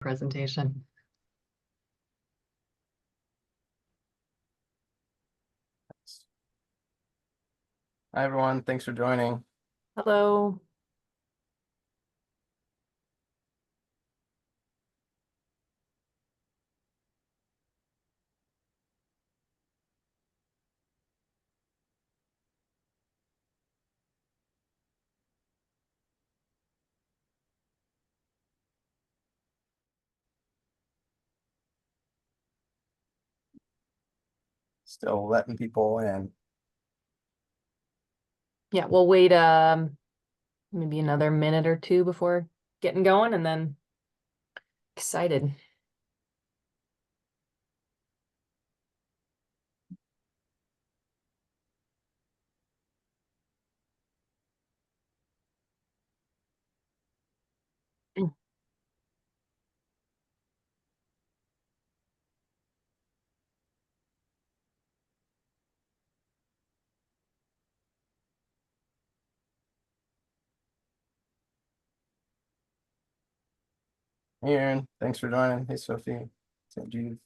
presentation. Hi, everyone. Thanks for joining. Hello. Still letting people in. Yeah, we'll wait maybe another minute or two before getting going, and then excited. Hey, Aaron. Thanks for joining. Hey, Sophie. St. Jude.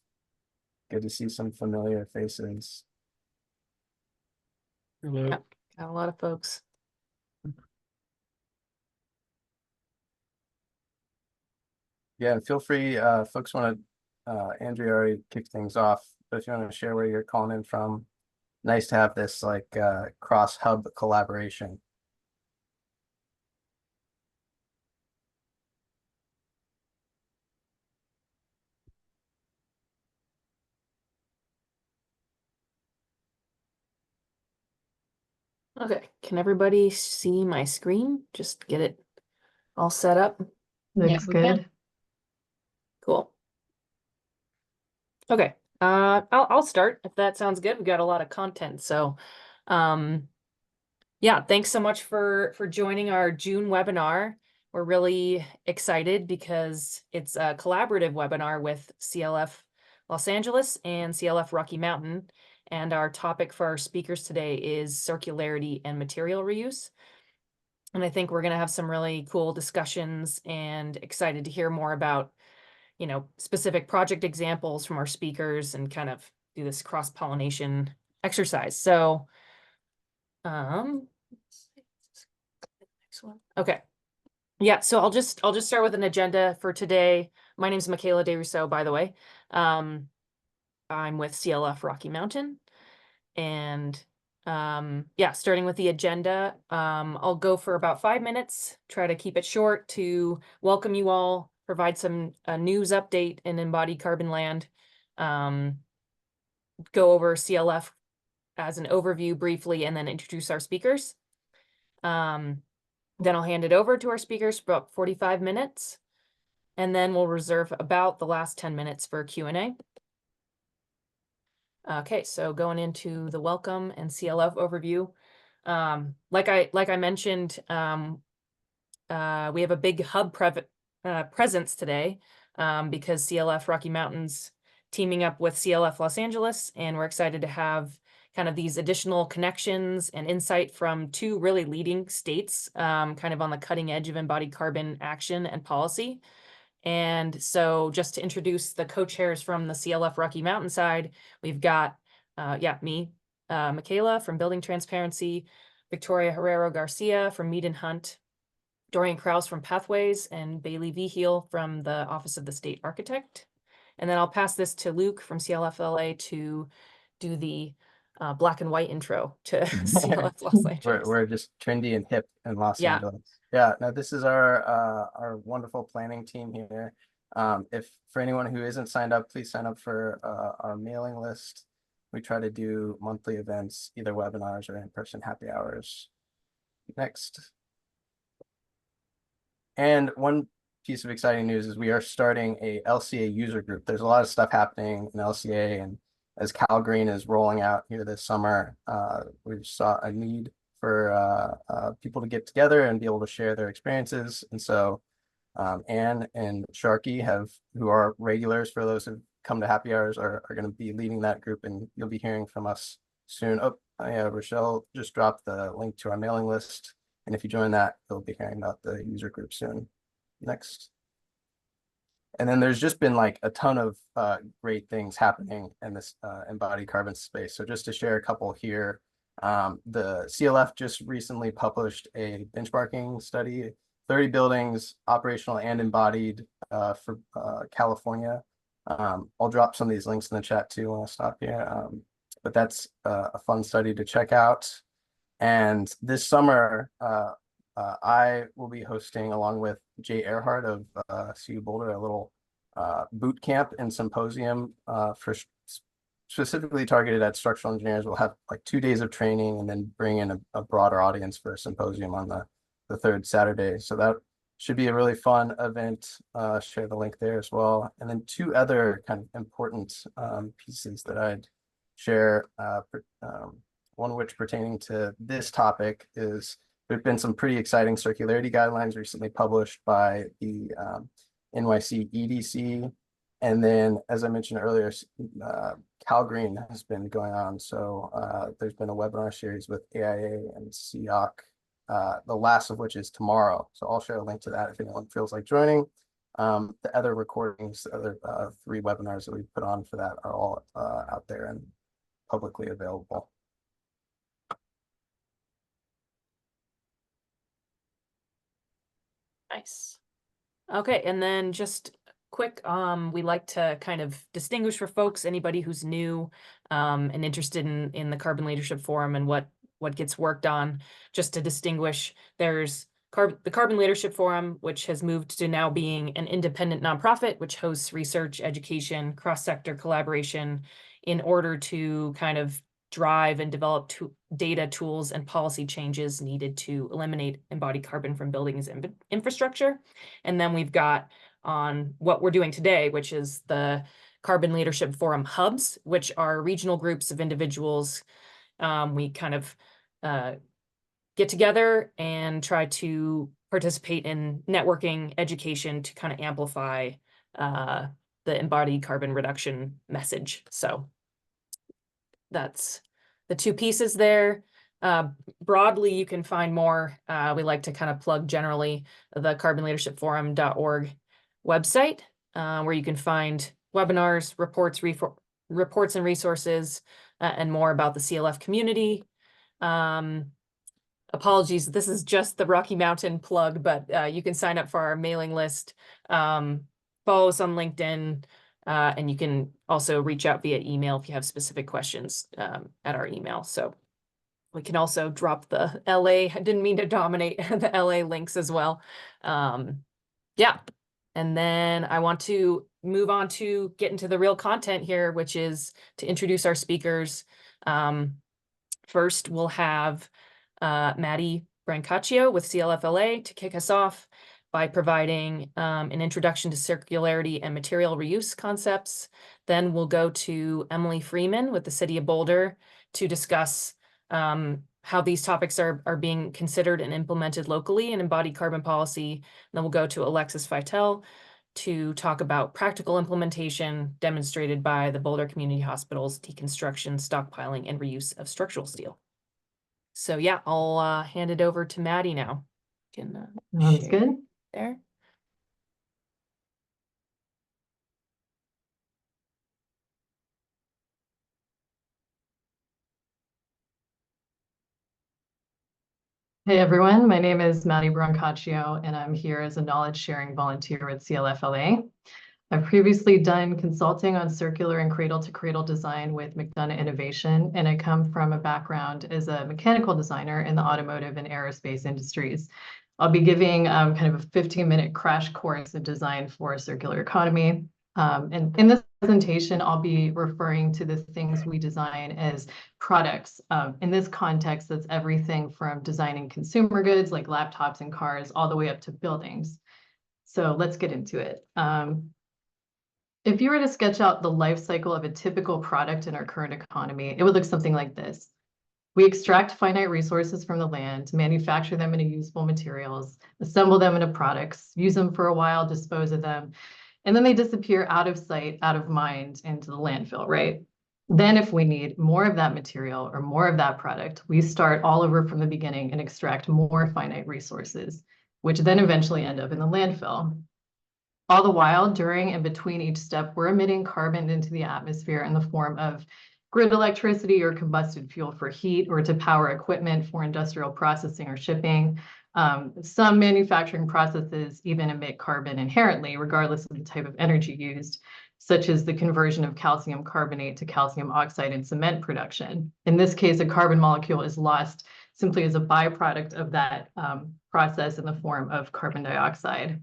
Good to see some familiar faces. Hello. Yeah, got a lot of folks. Yeah, and feel free, folks want to, Andrea already kicked things off, but if you want to share where you're calling in from, nice to have this like cross-hub collaboration. Okay, can everybody see my screen? Just get it all set up. Looks good. Cool. Okay, I'll start if that sounds good. We've got a lot of content, so yeah, thanks so much for joining our June webinar. We're really excited because it's a collaborative webinar with CLF Los Angeles and CLF Rocky Mountain. And our topic for our speakers today is circularity and material reuse. And I think we're going to have some really cool discussions, and excited to hear more about, you know, specific project examples from our speakers and kind of do this cross-pollination exercise. So, okay. Yeah, so I'll just start with an agenda for today. My name is Michaela DeRousseau, by the way. I'm with CLF Rocky Mountain. And yeah, starting with the agenda, I'll go for about 5 minutes, try to keep it short to welcome you all, provide some news update in embodied carbon land, go over CLF as an overview briefly, and then introduce our speakers. Then I'll hand it over to our speakers for about 45 minutes, and then we'll reserve about the last 10 minutes for Q&A. Okay, so going into the welcome and CLF overview. Like I mentioned, we have a big hub presence today because CLF Rocky Mountain's teaming up with CLF Los Angeles, and we're excited to have kind of these additional connections and insight from two really leading states, kind of on the cutting edge of embodied carbon action and policy. And so just to introduce the co-chairs from the CLF Rocky Mountain side, we've got, me, Michaela from Building Transparency, Victoria Herrero Garcia from Mead and Hunt, Dorian Krause from Pathways, and Bailey Vigil from the Office of the State Architect. And then I'll pass this to Luke from CLF-LA to do the black and white intro to CLF Los Angeles. We're just trendy and hip in Los Yeah. Angeles. Yeah, now this is our wonderful planning team here. If for anyone who isn't signed up, please sign up for our mailing list. We try to do monthly events, either webinars or in-person happy hours. Next. And one piece of exciting news is we are starting a LCA user group. There's a lot of stuff happening in LCA, and as Cal Green is rolling out here this summer, we saw a need for people to get together and be able to share their experiences. And so Anne and Sharky who are regulars for those who come to happy hours, are going to be leading that group, and you'll be hearing from us soon. Oh, yeah, Rochelle just dropped the link to our mailing list. And if you join that, you'll be hearing about the user group soon. Next. And then there's just been like a ton of great things happening in this embodied carbon space. So just to share a couple here, the CLF just recently published a benchmarking study, 30 buildings, operational and embodied for California. I'll drop some of these links in the chat too when I stop here. But that's a fun study to check out. And this summer, I will be hosting, along with Jay Earhart of CU Boulder, a little boot camp and symposium for specifically targeted at structural engineers. We'll have like 2 days of training and then bring in a broader audience for a symposium on the third Saturday. So that should be a really fun event. Share the link there as well. And then 2 other kind of important pieces that I'd share. One of which pertaining to this topic is there've been some pretty exciting circularity guidelines recently published by the NYC EDC. And then, as I mentioned earlier, CalGreen has been going on. So there's been a webinar series with AIA and SEOC, the last of which is tomorrow. So I'll share a link to that if anyone feels like joining. The other recordings, the other 3 webinars that we put on for that are all out there and publicly available. Nice. Okay, and then just quick, we like to kind of distinguish for folks, anybody who's new and interested in the Carbon Leadership Forum and what gets worked on. Just to distinguish, there's the Carbon Leadership Forum, which has moved to now being an independent nonprofit, which hosts research, education, cross-sector collaboration in order to kind of drive and develop data, tools, and policy changes needed to eliminate embodied carbon from buildings and infrastructure. And then we've got on what we're doing today, which is the Carbon Leadership Forum hubs, which are regional groups of individuals. We kind of get together and try to participate in networking, education to kind of amplify the embodied carbon reduction message. So that's the 2 pieces there. Broadly, you can find more. We like to kind of plug generally the carbonleadershipforum.org website, where you can find webinars, reports and resources, and more about the CLF community. Apologies, this is just the Rocky Mountain plug, but you can sign up for our mailing list, follow us on LinkedIn, and you can also reach out via email if you have specific questions at our email. So we can also drop the LA, I didn't mean to dominate the LA links as well. Yeah, and then I want to move on to get into the real content here, which is to introduce our speakers. First, we'll have Maddy Brancaccio with CLF-LA to kick us off by providing an introduction to circularity and material reuse concepts. Then we'll go to Emily Freeman with the City of Boulder to discuss how these topics are being considered and implemented locally in embodied carbon policy. And then we'll go to Alexis Feitel to talk about practical implementation demonstrated by the Boulder Community Hospital's deconstruction, stockpiling, and reuse of structural steel. So yeah, I'll hand it over to Maddy now. Sounds good. There. Hey everyone, my name is Maddy Brancaccio and I'm here as a knowledge sharing volunteer with CLF-LA. I've previously done consulting on circular and cradle to cradle design with McDonough Innovation, and I come from a background as a mechanical designer in the automotive and aerospace industries. I'll be giving kind of a 15-minute crash course of design for a circular economy. And in this presentation, I'll be referring to the things we design as products. In this context, that's everything from designing consumer goods like laptops and cars all the way up to buildings. So let's get into it. If you were to sketch out the life cycle of a typical product in our current economy, it would look something like this. We extract finite resources from the land, manufacture them into useful materials, assemble them into products, use them for a while, dispose of them, and then they disappear out of sight, out of mind into the landfill, right? Then if we need more of that material or more of that product, we start all over from the beginning and extract more finite resources, which then eventually end up in the landfill. All the while, during and between each step, we're emitting carbon into the atmosphere in the form of grid electricity or combusted fuel for heat or to power equipment for industrial processing or shipping. Some manufacturing processes even emit carbon inherently, regardless of the type of energy used, such as the conversion of calcium carbonate to calcium oxide in cement production. In this case, a carbon molecule is lost simply as a byproduct of that process in the form of carbon dioxide.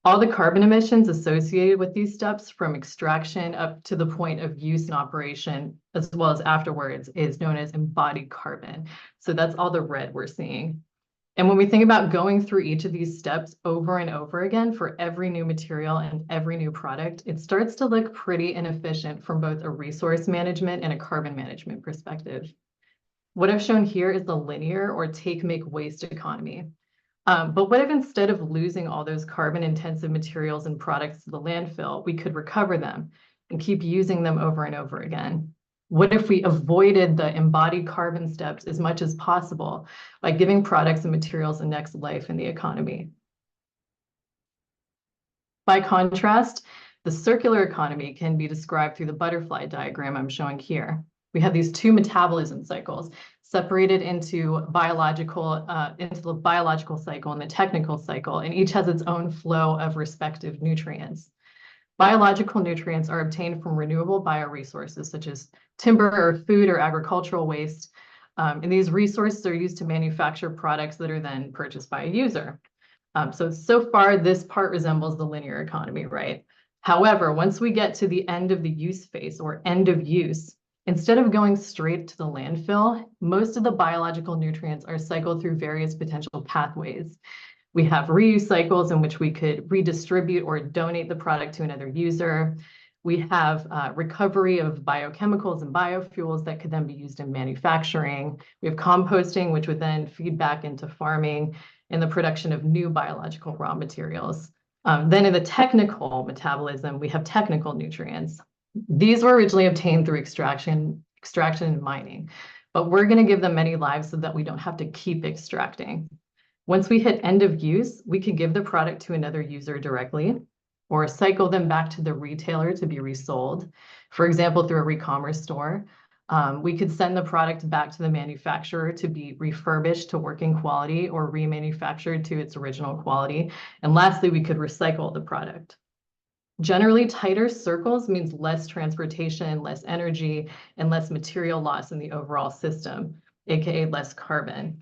All the carbon emissions associated with these steps from extraction up to the point of use and operation, as well as afterwards, is known as embodied carbon. So that's all the red we're seeing. And when we think about going through each of these steps over and over again for every new material and every new product, it starts to look pretty inefficient from both a resource management and a carbon management perspective. What I've shown here is the linear or take, make, waste economy. But what if instead of losing all those carbon-intensive materials and products to the landfill, we could recover them and keep using them over and over again? What if we avoided the embodied carbon steps as much as possible by giving products and materials a next life in the economy? By contrast, the circular economy can be described through the butterfly diagram I'm showing here. We have these two metabolism cycles separated into the biological cycle and the technical cycle, and each has its own flow of respective nutrients. Biological nutrients are obtained from renewable bioresources such as timber or food or agricultural waste. And these resources are used to manufacture products that are then purchased by a user. So far, this part resembles the linear economy, right? However, once we get to the end of the use phase or end of use, instead of going straight to the landfill, most of the biological nutrients are cycled through various potential pathways. We have reuse cycles in which we could redistribute or donate the product to another user. We have recovery of biochemicals and biofuels that could then be used in manufacturing. We have composting, which would then feed back into farming and the production of new biological raw materials. Then in the technical metabolism, we have technical nutrients. These were originally obtained through extraction and mining, but we're going to give them many lives so that we don't have to keep extracting. Once we hit end of use, we can give the product to another user directly or cycle them back to the retailer to be resold. For example, through a re-commerce store, we could send the product back to the manufacturer to be refurbished to working quality or remanufactured to its original quality. And lastly, we could recycle the product. Generally, tighter circles means less transportation, less energy, and less material loss in the overall system, aka less carbon.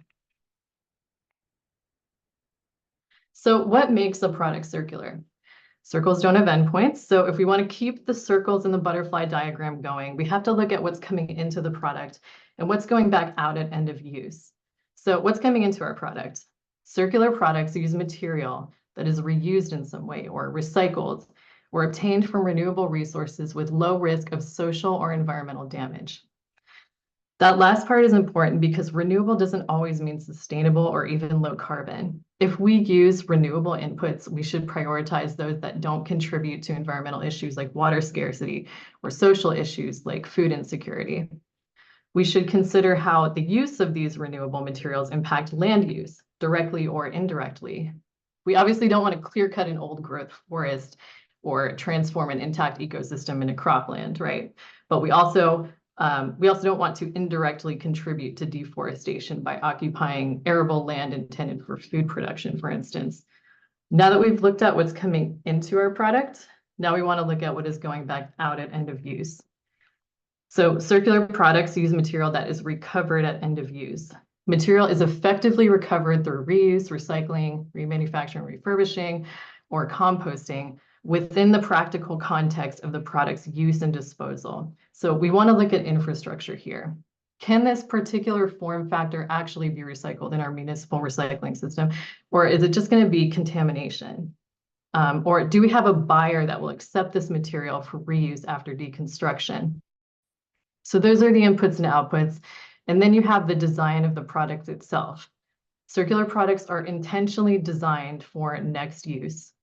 So what makes a product circular? Circles don't have endpoints, so if we want to keep the circles in the butterfly diagram going, we have to look at what's coming into the product and what's going back out at end of use. So what's coming into our product? Circular products use material that is reused in some way or recycled or obtained from renewable resources with low risk of social or environmental damage. That last part is important because renewable doesn't always mean sustainable or even low carbon. If we use renewable inputs, we should prioritize those that don't contribute to environmental issues like water scarcity or social issues like food insecurity. We should consider how the use of these renewable materials impact land use, directly or indirectly. We obviously don't want to clear cut an old growth forest or transform an intact ecosystem into cropland, right? But we also don't want to indirectly contribute to deforestation by occupying arable land intended for food production, for instance. Now that we've looked at what's coming into our product, now we want to look at what is going back out at end of use. So circular products use material that is recovered at end of use. Material is effectively recovered through reuse, recycling, remanufacturing, refurbishing, or composting within the practical context of the product's use and disposal. So we want to look at infrastructure here. Can this particular form factor actually be recycled in our municipal recycling system? Or is it just going to be contamination? Or do we have a buyer that will accept this material for reuse after deconstruction? So those are the inputs and outputs. And then you have the design of the product itself. Circular products are intentionally designed for next use.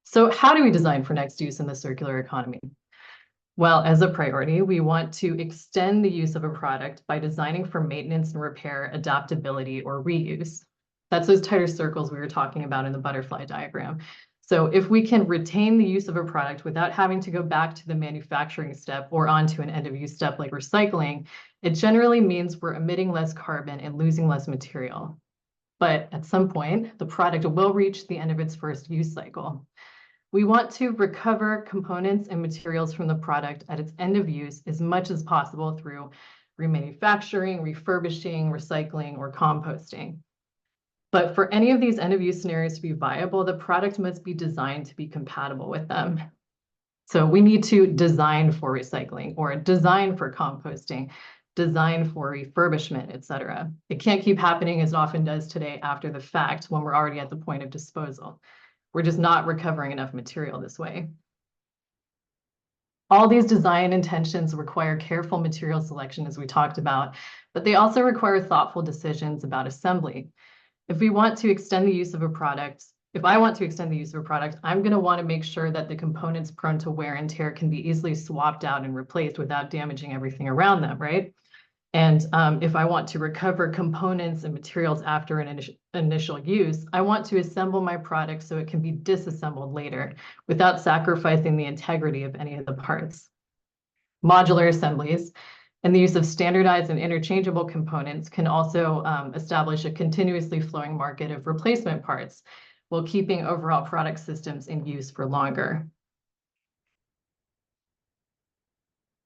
So how do we design for next use in the circular economy? Well, as a priority, we want to extend the use of a product by designing for maintenance and repair, adaptability, or reuse. That's those tighter circles we were talking about in the butterfly diagram. So if we can retain the use of a product without having to go back to the manufacturing step or onto an end-of-use step like recycling, it generally means we're emitting less carbon and losing less material. But at some point, the product will reach the end of its first use cycle. We want to recover components and materials from the product at its end of use as much as possible through remanufacturing, refurbishing, recycling, or composting. But for any of these end-of-use scenarios to be viable, the product must be designed to be compatible with them. So we need to design for recycling or design for composting, design for refurbishment, et cetera. It can't keep happening as it often does today after the fact when we're already at the point of disposal. We're just not recovering enough material this way. All these design intentions require careful material selection, as we talked about, but they also require thoughtful decisions about assembly. If we want to extend the use of a product, if I want to extend the use of a product, I'm going to want to make sure that the components prone to wear and tear can be easily swapped out and replaced without damaging everything around them, right? And if I want to recover components and materials after an initial use, I want to assemble my product so it can be disassembled later without sacrificing the integrity of any of the parts. Modular assemblies and the use of standardized and interchangeable components can also establish a continuously flowing market of replacement parts while keeping overall product systems in use for longer.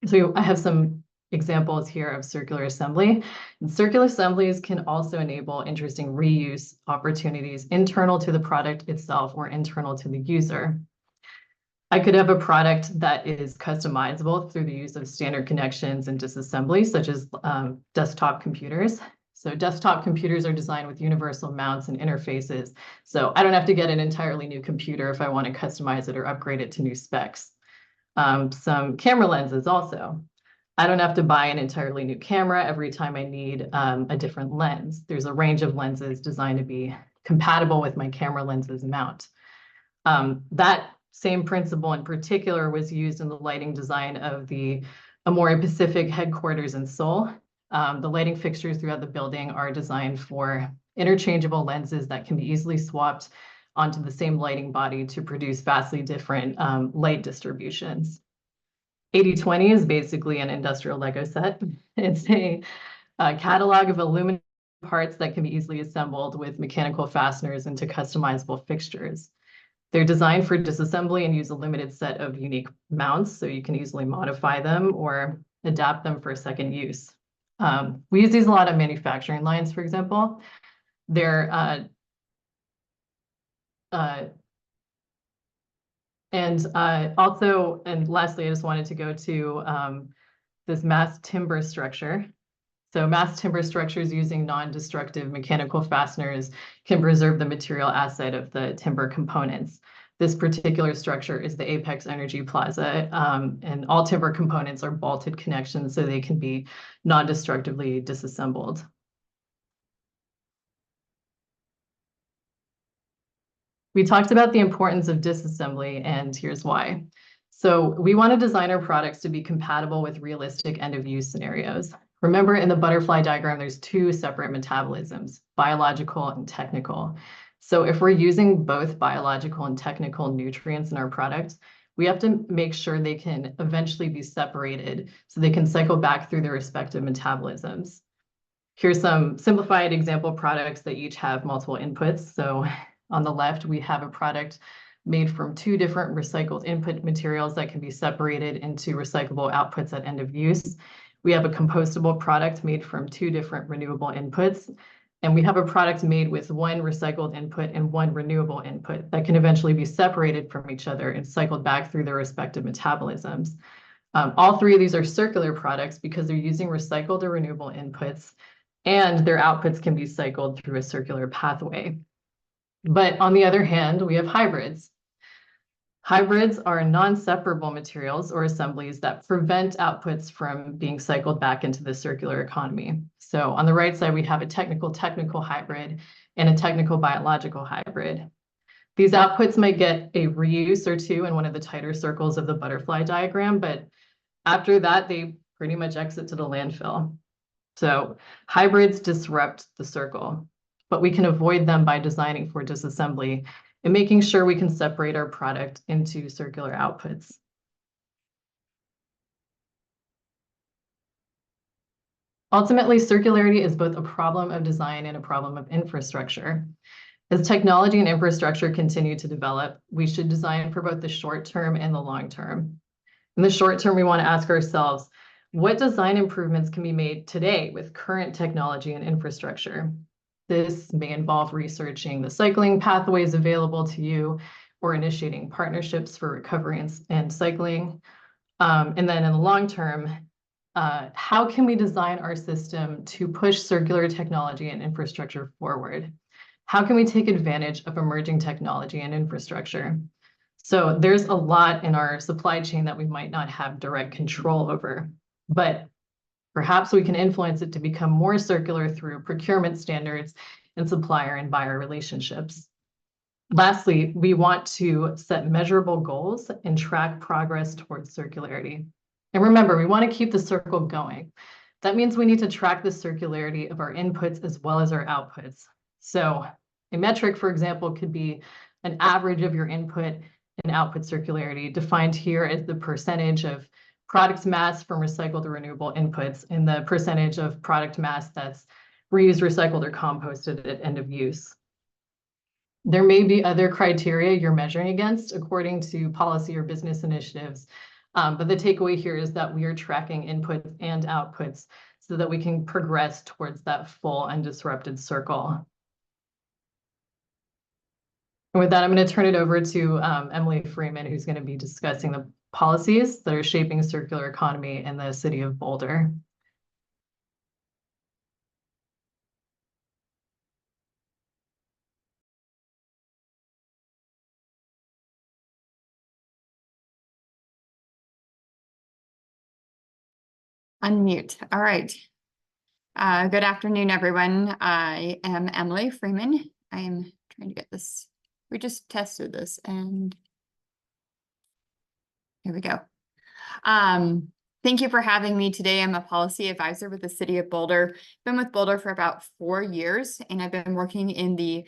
So I have some examples here of circular assembly. And circular assemblies can also enable interesting reuse opportunities internal to the product itself or internal to the user. I could have a product that is customizable through the use of standard connections and disassembly, such as desktop computers. So desktop computers are designed with universal mounts and interfaces. So I don't have to get an entirely new computer if I want to customize it or upgrade it to new specs. Some camera lenses also. I don't have to buy an entirely new camera every time I need a different lens. There's a range of lenses designed to be compatible with my camera lenses mount. That same principle in particular was used in the lighting design of the Amore Pacific headquarters in Seoul. The lighting fixtures throughout the building are designed for interchangeable lenses that can be easily swapped onto the same lighting body to produce vastly different light distributions. 8020 is basically an industrial Lego set. It's a catalog of aluminum parts that can be easily assembled with mechanical fasteners into customizable fixtures. They're designed for disassembly and use a limited set of unique mounts, so you can easily modify them or adapt them for a second use. We use these a lot on manufacturing lines, for example. They're also, and lastly, I just wanted to go to this mass timber structure. So mass timber structures using non-destructive mechanical fasteners can preserve the material asset of the timber components. This particular structure is the Apex Energy Plaza, and all timber components are bolted connections so they can be non-destructively disassembled. We talked about the importance of disassembly, and here's why. So we want to design our products to be compatible with realistic end-of-use scenarios. Remember, in the butterfly diagram, there's two separate metabolisms, biological and technical. So if we're using both biological and technical nutrients in our products, we have to make sure they can eventually be separated so they can cycle back through their respective metabolisms. Here's some simplified example products that each have multiple inputs. So on the left, we have a product made from two different recycled input materials that can be separated into recyclable outputs at end of use. We have a compostable product made from two different renewable inputs. And we have a product made with one recycled input and one renewable input that can eventually be separated from each other and cycled back through their respective metabolisms. All three of these are circular products because they're using recycled or renewable inputs, and their outputs can be cycled through a circular pathway. But on the other hand, we have hybrids. Hybrids are non-separable materials or assemblies that prevent outputs from being cycled back into the circular economy. So on the right side, we have a technical hybrid and a technical biological hybrid. These outputs might get a reuse or two in one of the tighter circles of the butterfly diagram, but after that, they pretty much exit to the landfill. So hybrids disrupt the circle, but we can avoid them by designing for disassembly and making sure we can separate our product into circular outputs. Ultimately, circularity is both a problem of design and a problem of infrastructure. As technology and infrastructure continue to develop, we should design for both the short term and the long term. In the short term, we want to ask ourselves, what design improvements can be made today with current technology and infrastructure? This may involve researching the cycling pathways available to you or initiating partnerships for recovery and cycling. And then in the long term, how can we design our system to push circular technology and infrastructure forward? How can we take advantage of emerging technology and infrastructure? So there's a lot in our supply chain that we might not have direct control over, but perhaps we can influence it to become more circular through procurement standards and supplier and buyer relationships. Lastly, we want to set measurable goals and track progress towards circularity. And remember, we want to keep the circle going. That means we need to track the circularity of our inputs as well as our outputs. So a metric, for example, could be an average of your input and output circularity, defined here as the percentage of product mass from recycled or renewable inputs and the percentage of product mass that's reused, recycled, or composted at end of use. There may be other criteria you're measuring against according to policy or business initiatives, but the takeaway here is that we are tracking inputs and outputs so that we can progress towards that full undisrupted circle. And with that, I'm going to turn it over to Emily Freeman, who's going to be discussing the policies that are shaping a circular economy in the city of Boulder. Unmute. All right. Good afternoon, everyone. I am Emily Freeman. I am trying to get this. We just tested this and here we go. Thank you for having me today. I'm a policy advisor with the city of Boulder. I've been with Boulder for about 4 years, and I've been working in the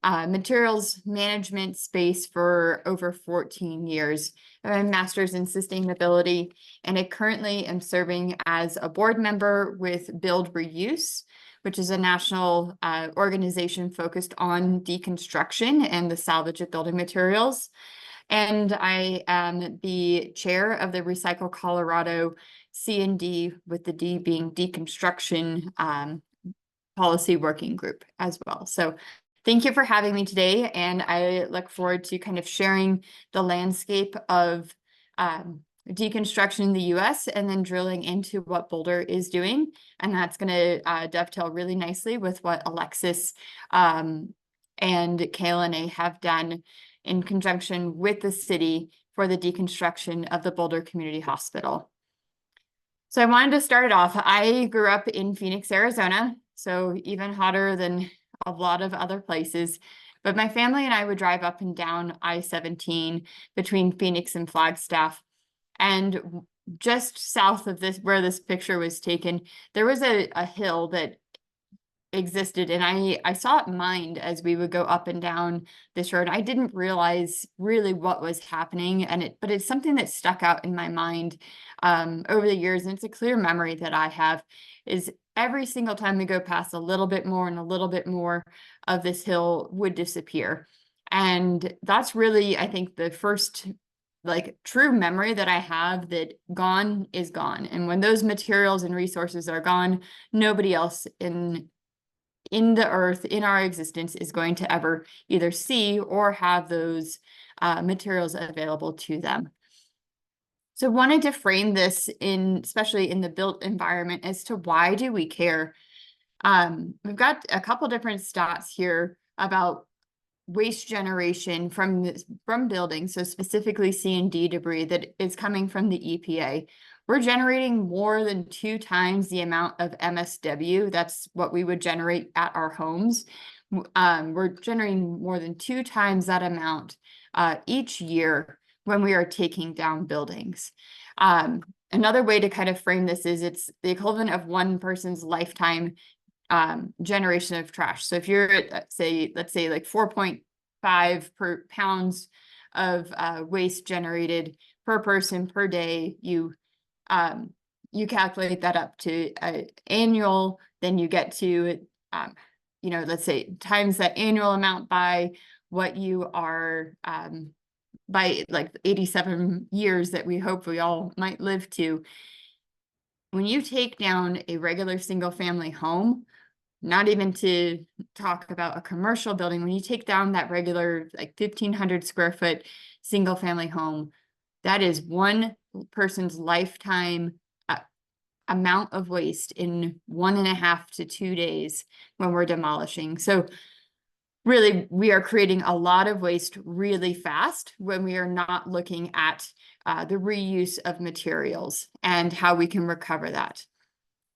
materials management space for over 14 years. I have a master's in sustainability, and I currently am serving as a board member with Build Reuse, which is a national organization focused on deconstruction and the salvage of building materials. And I am the chair of the Recycle Colorado C&D, with the D being deconstruction policy working group as well. So thank you for having me today, and I look forward to kind of sharing the landscape of deconstruction in the US and then drilling into what Boulder is doing. And that's going to dovetail really nicely with what Alexis and KL&A have done in conjunction with the city for the deconstruction of the Boulder Community Hospital. So I wanted to start it off. I grew up in Phoenix, Arizona, so even hotter than a lot of other places. But my family and I would drive up and down I-17 between Phoenix and Flagstaff. And just south of this, where this picture was taken, there was a hill that existed, and I saw it mined as we would go up and down this road. I didn't realize really what was happening, but it's something that stuck out in my mind over the years, and it's a clear memory that I have, is every single time we go past a little bit more and a little bit more of this hill would disappear. And that's really, I think, the first true memory that I have that gone is gone. And when those materials and resources are gone, nobody else in the earth, in our existence, is going to ever either see or have those materials available to them. So I wanted to frame this especially in the built environment, as to why do we care? We've got a couple different stats here about waste generation from buildings, so specifically C&D debris that is coming from the EPA. We're generating more than 2 times the amount of MSW. That's what we would generate at our homes. We're generating more than 2 times that amount each year when we are taking down buildings. Another way to kind of frame this is it's the equivalent of one person's lifetime generation of trash. So if you're at, let's say like 4.5 pounds of waste generated per person per day. You calculate that up to annual, then you get to, let's say times that annual amount by what you are, by like 87 years that we hope we all might live to. When you take down a regular single family home, not even to talk about a commercial building, when you take down that regular like 1,500 square foot single family home, that is one person's lifetime amount of waste in 1.5 to 2 days when we're demolishing. So really, we are creating a lot of waste really fast when we are not looking at the reuse of materials and how we can recover that.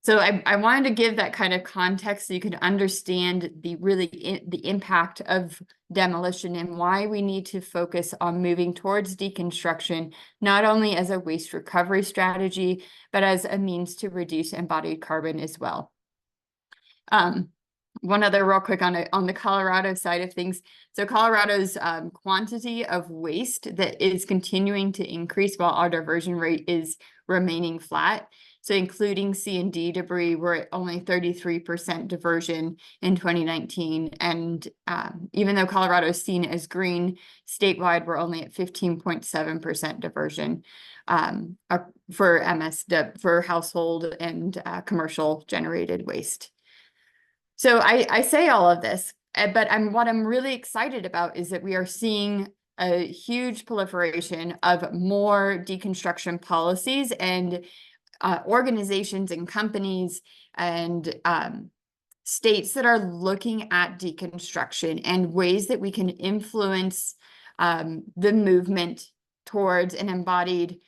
So I wanted to give that kind of context so you could understand the impact of demolition and why we need to focus on moving towards deconstruction, not only as a waste recovery strategy, but as a means to reduce embodied carbon as well. One other real quick on the Colorado side of things. So Colorado's quantity of waste that is continuing to increase while our diversion rate is remaining flat. So including C&D debris, we're at only 33% diversion in 2019. And even though Colorado is seen as green, statewide, we're only at 15.7% diversion for MSW, for household and commercial generated waste. So I say all of this, but what I'm really excited about is that we are seeing a huge proliferation of more deconstruction policies and organizations and companies and states that are looking at deconstruction and ways that we can influence the movement towards an embodied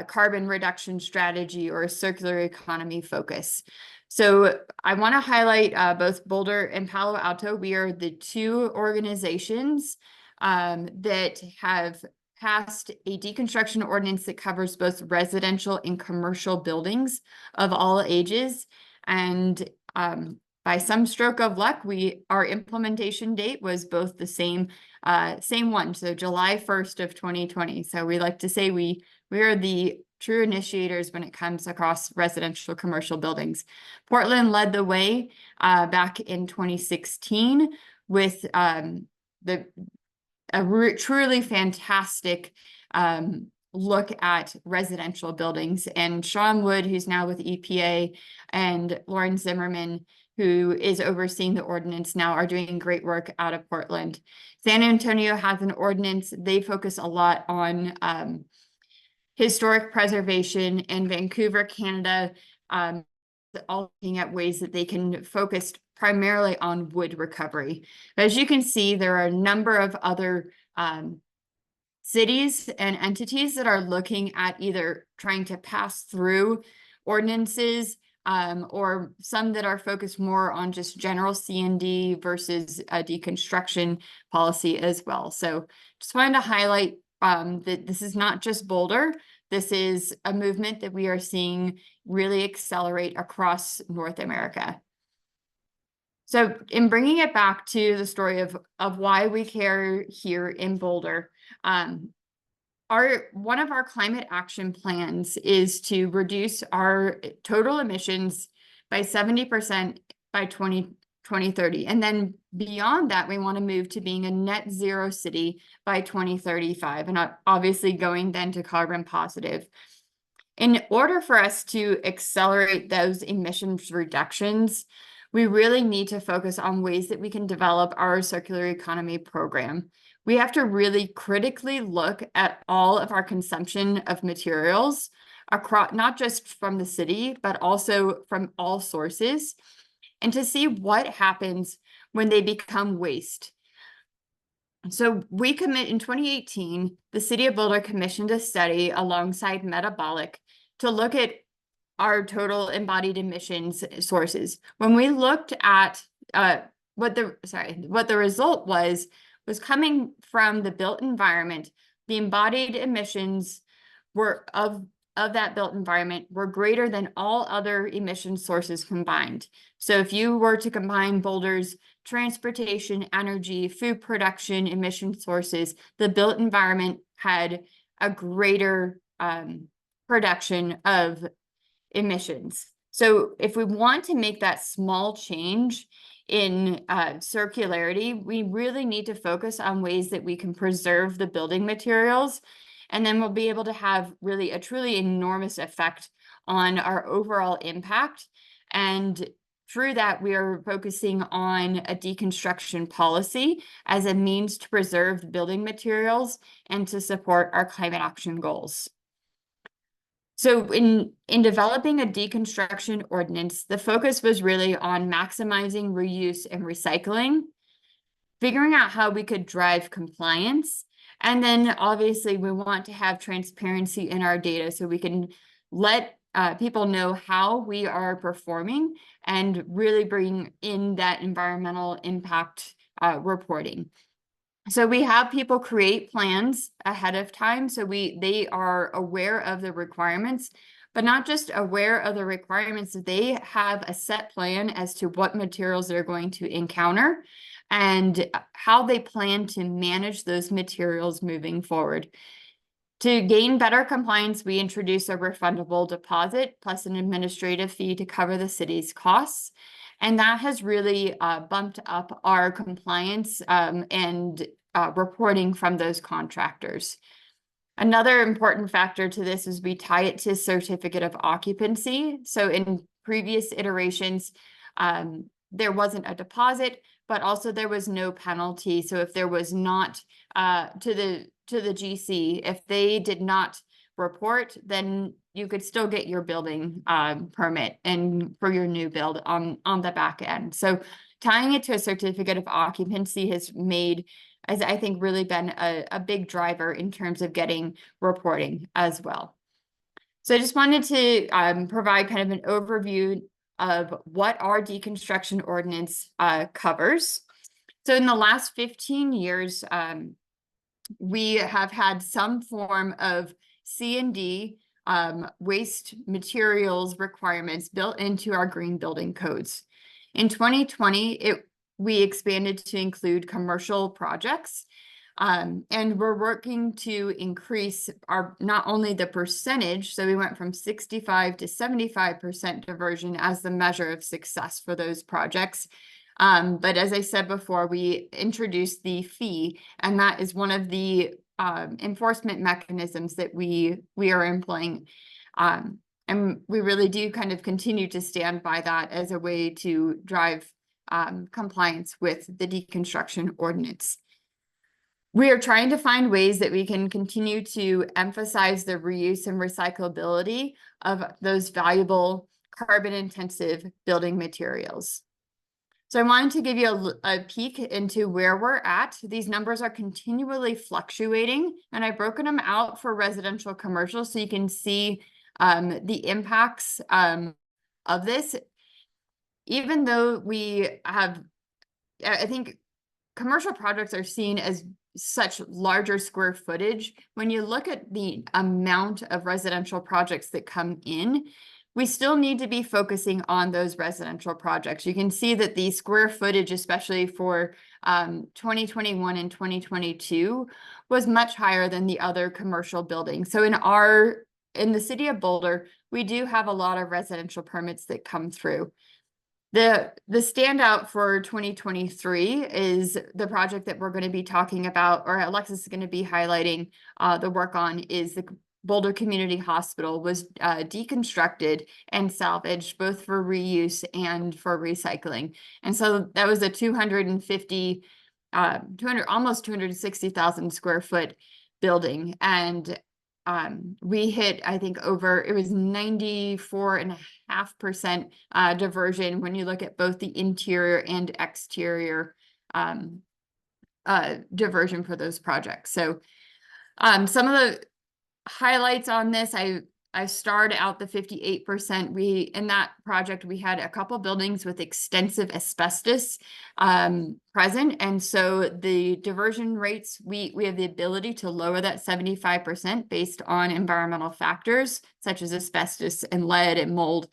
carbon reduction strategy or a circular economy focus. So I want to highlight both Boulder and Palo Alto. We are the two organizations that have passed a deconstruction ordinance that covers both residential and commercial buildings of all ages. And by some stroke of luck, our implementation date was both the same one, so July 1st of 2020. So we like to say we are the true initiators when it comes across residential commercial buildings. Portland led the way back in 2016 with truly fantastic look at residential buildings. And Sean Wood, who's now with EPA, and Lauren Zimmerman, who is overseeing the ordinance now, are doing great work out of Portland. San Antonio has an ordinance. They focus a lot on historic preservation, and Vancouver, Canada, all looking at ways that they can focus primarily on wood recovery. But as you can see, there are a number of other cities and entities that are looking at either trying to pass through ordinances or some that are focused more on just general C&D versus a deconstruction policy as well. So just wanted to highlight that this is not just Boulder. This is a movement that we are seeing really accelerate across North America. So in bringing it back to the story of why we care here in Boulder, one of our climate action plans is to reduce our total emissions by 70% by 2030. And then beyond that, we want to move to being a net zero city by 2035, and obviously going then to carbon positive. In order for us to accelerate those emissions reductions, we really need to focus on ways that we can develop our circular economy program. We have to really critically look at all of our consumption of materials across, not just from the city, but also from all sources, and to see what happens when they become waste. So in 2018, the City of Boulder commissioned a study alongside Metabolic to look at our total embodied emissions sources. When we looked at what the result was coming from the built environment, the embodied emissions were of that built environment were greater than all other emission sources combined. So if you were to combine Boulder's transportation, energy, food production, emission sources, the built environment had a greater production of emissions. So if we want to make that small change in circularity, we really need to focus on ways that we can preserve the building materials, and then we'll be able to have really a truly enormous effect on our overall impact. And through that, we are focusing on a deconstruction policy as a means to preserve building materials and to support our climate action goals. So in developing a deconstruction ordinance, the focus was really on maximizing reuse and recycling, figuring out how we could drive compliance, and then obviously we want to have transparency in our data so we can let people know how we are performing and really bring in that environmental impact reporting. So we have people create plans ahead of time, so they are aware of the requirements, but not just aware of the requirements, they have a set plan as to what materials they're going to encounter and how they plan to manage those materials moving forward. To gain better compliance, we introduce a refundable deposit plus an administrative fee to cover the city's costs. And that has really bumped up our compliance and reporting from those contractors. Another important factor to this is we tie it to certificate of occupancy. So in previous iterations, there wasn't a deposit, but also there was no penalty. So if there was not to the GC, if they did not report, then you could still get your building permit and for your new build on the back end. So tying it to a certificate of occupancy has I think really been a big driver in terms of getting reporting as well. So I just wanted to provide kind of an overview of what our deconstruction ordinance covers. So in the last 15 years, we have had some form of C&D waste materials requirements built into our green building codes. In 2020, we expanded to include commercial projects, and we're working to increase not only the percentage, so we went from 65 to 75% diversion as the measure of success for those projects. But as I said before, we introduced the fee, and that is one of the enforcement mechanisms that we are employing. And we really do kind of continue to stand by that as a way to drive compliance with the deconstruction ordinance. We are trying to find ways that we can continue to emphasize the reuse and recyclability of those valuable carbon-intensive building materials. So I wanted to give you a peek into where we're at. These numbers are continually fluctuating, and I've broken them out for residential commercial so you can see the impacts of this. Even though we have, I think commercial projects are seen as such larger square footage, when you look at the amount of residential projects that come in, we still need to be focusing on those residential projects. You can see that the square footage, especially for 2021 and 2022, was much higher than the other commercial buildings. So in the city of Boulder, we do have a lot of residential permits that come through. The standout for 2023 is the project that we're going to be talking about, or Alexis is going to be highlighting the work on, is the Boulder Community Hospital was deconstructed and salvaged both for reuse and for recycling. And so that was a almost 260,000 square foot building. And we hit, I think, it was 94.5% diversion when you look at both the interior and exterior diversion for those projects. So some of the highlights on this, I starred out the 58%. In that project, we had a couple buildings with extensive asbestos present. And so the diversion rates, we have the ability to lower that 75% based on environmental factors such as asbestos and lead and mold.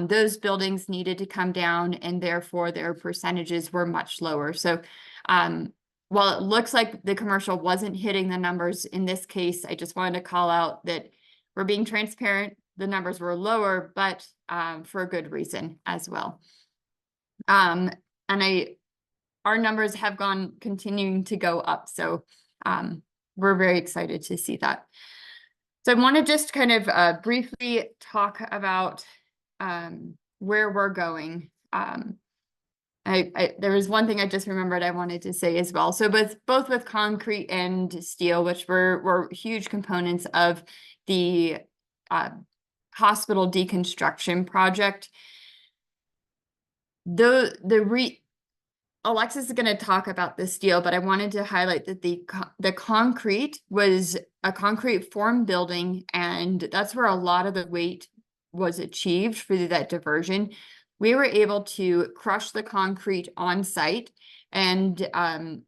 Those buildings needed to come down, and therefore their percentages were much lower. So while it looks like the commercial wasn't hitting the numbers in this case, I just wanted to call out that we're being transparent. The numbers were lower, but for a good reason as well. And our numbers have continuing to go up. So we're very excited to see that. So I want to just kind of briefly talk about where we're going. There was one thing I just remembered I wanted to say as well. So both with concrete and steel, which were huge components of the hospital deconstruction project. Alexis is going to talk about the steel, but I wanted to highlight that the concrete was a concrete form building, and that's where a lot of the weight was achieved for that diversion. We were able to crush the concrete on site, and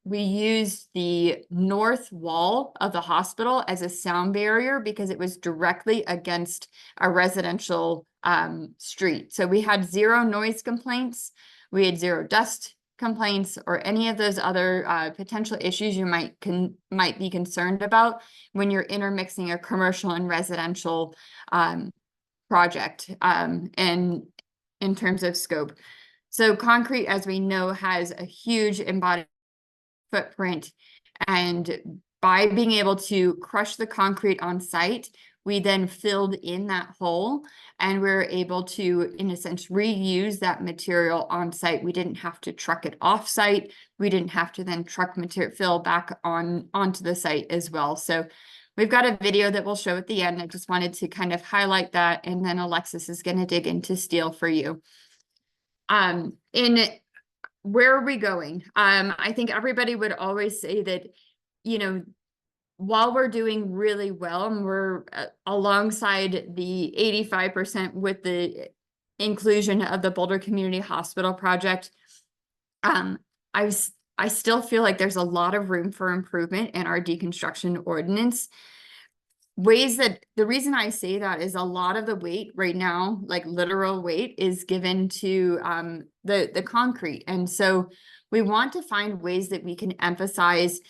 we used the north wall of the hospital as a sound barrier because it was directly against a residential street. So we had zero noise complaints, we had zero dust complaints, or any of those other potential issues you might be concerned about when you're intermixing a commercial and residential project and in terms of scope. So concrete, as we know, has a huge embodied footprint, and by being able to crush the concrete on site, we then filled in that hole, and we're able to, in a sense, reuse that material on site. We didn't have to truck it off site. We didn't have to then truck fill back onto the site as well. So we've got a video that we'll show at the end. I just wanted to kind of highlight that, and then Alexis is going to dig into steel for you. In where are we going? I think everybody would always say that, you know, while we're doing really well and we're alongside the 85% with the inclusion of the Boulder Community Hospital project, I still feel like there's a lot of room for improvement in our deconstruction ordinance. The reason I say that is a lot of the weight right now, like literal weight, is given to the concrete. And so we want to find ways that we can emphasize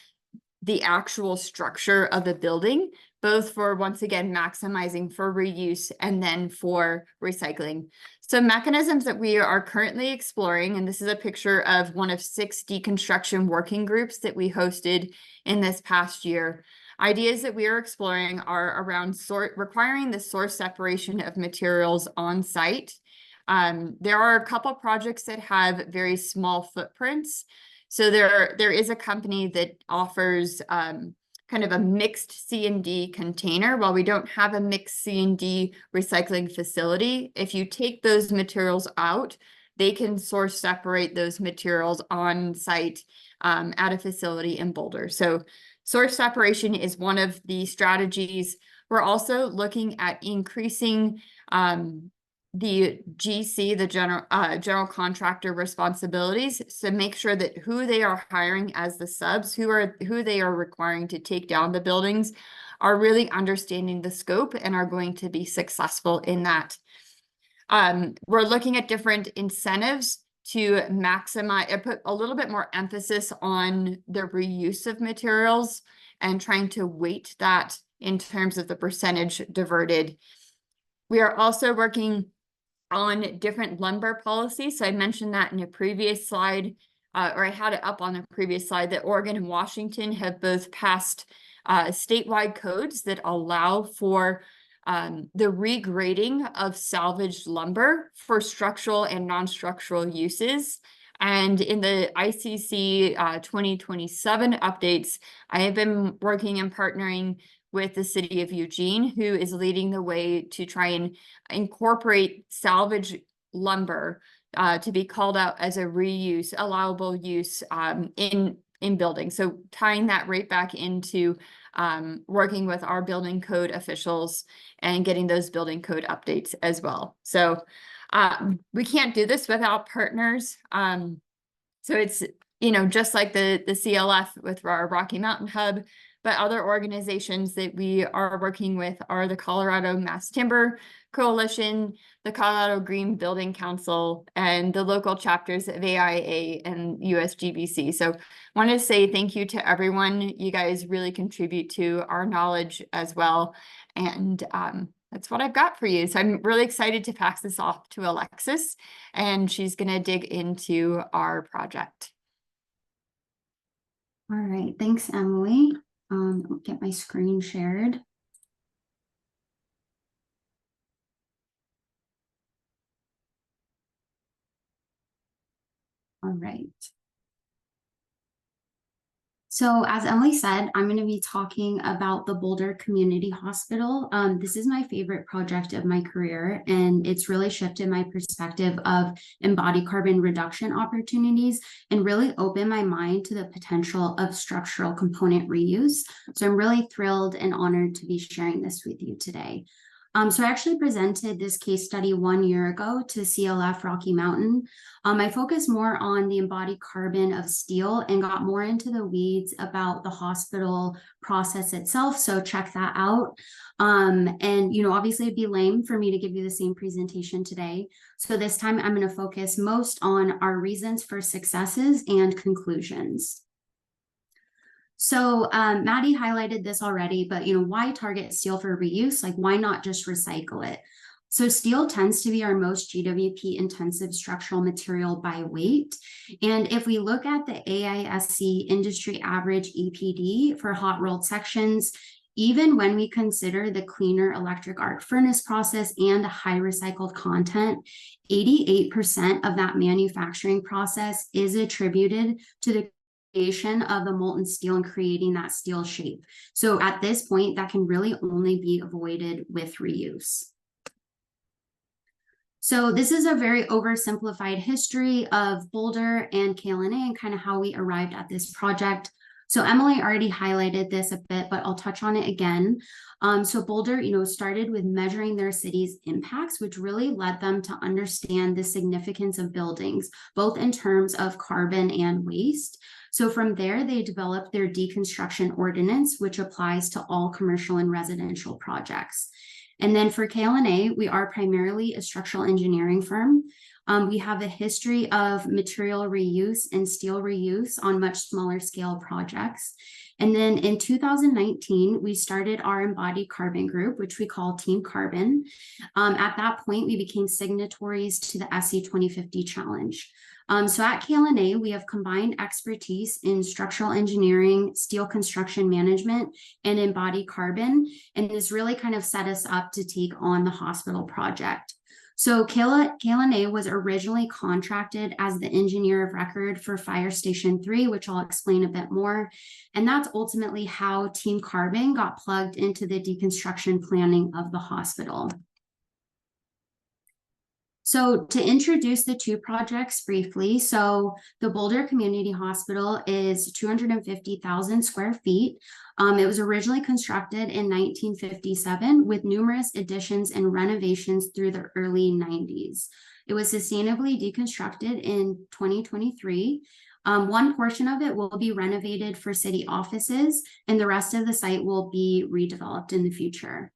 the actual structure of the building, both for, once again, maximizing for reuse and then for recycling. So mechanisms that we are currently exploring, and this is a picture of one of 6 deconstruction working groups that we hosted in this past year. Ideas that we are exploring are around requiring the source separation of materials on site. There are a couple projects that have very small footprints. So there is a company that offers kind of a mixed C&D container. While we don't have a mixed C&D recycling facility, if you take those materials out, they can source separate those materials on site at a facility in Boulder. So source separation is one of the strategies. We're also looking at increasing the GC, the general contractor responsibilities. So make sure that who they are hiring as the subs, who they are requiring to take down the buildings, are really understanding the scope and are going to be successful in that. We're looking at different incentives to maximize, put a little bit more emphasis on the reuse of materials and trying to weight that in terms of the percentage diverted. We are also working on different lumber policies. So I mentioned that in a previous slide, or I had it up on a previous slide, that Oregon and Washington have both passed statewide codes that allow for the regrading of salvaged lumber for structural and non-structural uses. And in the ICC 2027 updates, I have been working and partnering with the city of Eugene, who is leading the way to try and incorporate salvage lumber to be called out as a reuse, allowable use in in buildings. So tying that right back into working with our building code officials and getting those building code updates as well. So we can't do this without partners. So it's, you know, just like the CLF with our Rocky Mountain Hub, but other organizations that we are working with are the Colorado Mass Timber Coalition, the Colorado Green Building Council, and the local chapters of AIA and USGBC. So wanted to say thank you to everyone. You guys really contribute to our knowledge as well. And that's what I've got for you. So I'm really excited to pass this off to Alexis, and she's going to dig into our project. All right, thanks, Emily. I'll get my screen shared. All right. So as Emily said, I'm going to be talking about the Boulder Community Hospital. This is my favorite project of my career, and it's really shifted my perspective of embodied carbon reduction opportunities and really opened my mind to the potential of structural component reuse. So I'm really thrilled and honored to be sharing this with you today. So I actually presented this case study 1 year ago to CLF Rocky Mountain. I focused more on the embodied carbon of steel and got more into the weeds about the hospital process itself. So check that out. And, you know, obviously it'd be lame for me to give you the same presentation today. So this time I'm going to focus most on our reasons for successes and conclusions. So Maddy highlighted this already, but, you know, why target steel for reuse? Like, why not just recycle it? So steel tends to be our most GWP intensive structural material by weight. And if we look at the AISC industry average EPD for hot rolled sections, even when we consider the cleaner electric arc furnace process and high recycled content, 88% of that manufacturing process is attributed to the of the molten steel and creating that steel shape. So at this point, that can really only be avoided with reuse. So this is a very oversimplified history of Boulder and KL&A and kind of how we arrived at this project. So Emily already highlighted this a bit, but I'll touch on it again. So Boulder, you know, started with measuring their city's impacts, which really led them to understand the significance of buildings, both in terms of carbon and waste. So from there, they developed their deconstruction ordinance, which applies to all commercial and residential projects. And then for KL&A, we are primarily a structural engineering firm. We have a history of material reuse and steel reuse on much smaller scale projects. And then in 2019, we started our embodied carbon group, which we call Team Carbon. At that point, we became signatories to the SC 2050 challenge. So at KL&A, we have combined expertise in structural engineering, steel construction management, and embodied carbon, and this really kind of set us up to take on the hospital project. So KL&A was originally contracted as the engineer of record for Fire Station 3, which I'll explain a bit more. And that's ultimately how Team Carbon got plugged into the deconstruction planning of the hospital. So to introduce the two projects briefly, so the Boulder Community Hospital is 250,000 square feet. It was originally constructed in 1957 with numerous additions and renovations through the early 90s. It was sustainably deconstructed in 2023. One portion of it will be renovated for city offices, and the rest of the site will be redeveloped in the future.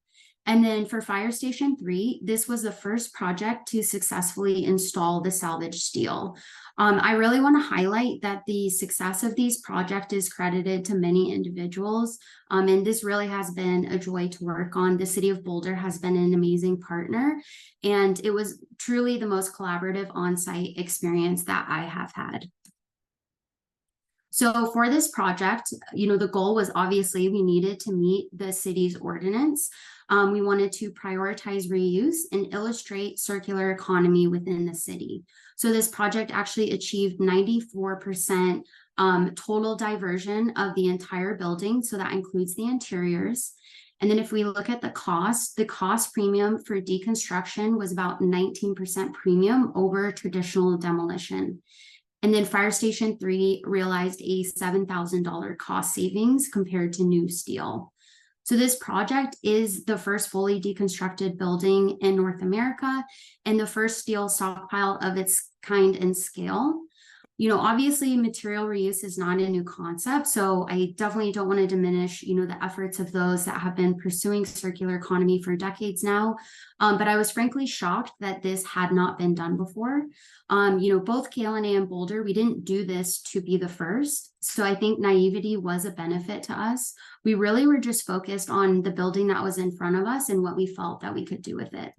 And then for Fire Station 3, this was the first project to successfully install the salvage steel. I really want to highlight that the success of these projects is credited to many individuals, and this really has been a joy to work on. The City of Boulder has been an amazing partner, and it was truly the most collaborative on-site experience that I have had. So for this project, you know, the goal was obviously we needed to meet the city's ordinance. We wanted to prioritize reuse and illustrate circular economy within the city. So this project actually achieved 94% total diversion of the entire building. So that includes the interiors. And then if we look at the cost premium for deconstruction was about 19% premium over traditional demolition. And then Fire Station 3 realized a $7,000 cost savings compared to new steel. So this project is the first fully deconstructed building in North America and the first steel stockpile of its kind and scale. You know, obviously material reuse is not a new concept, so I definitely don't want to diminish, you know, the efforts of those that have been pursuing circular economy for decades now. But I was frankly shocked that this had not been done before. You know, both KL&A and Boulder, we didn't do this to be the first. So I think naivety was a benefit to us. We really were just focused on the building that was in front of us and what we felt that we could do with it.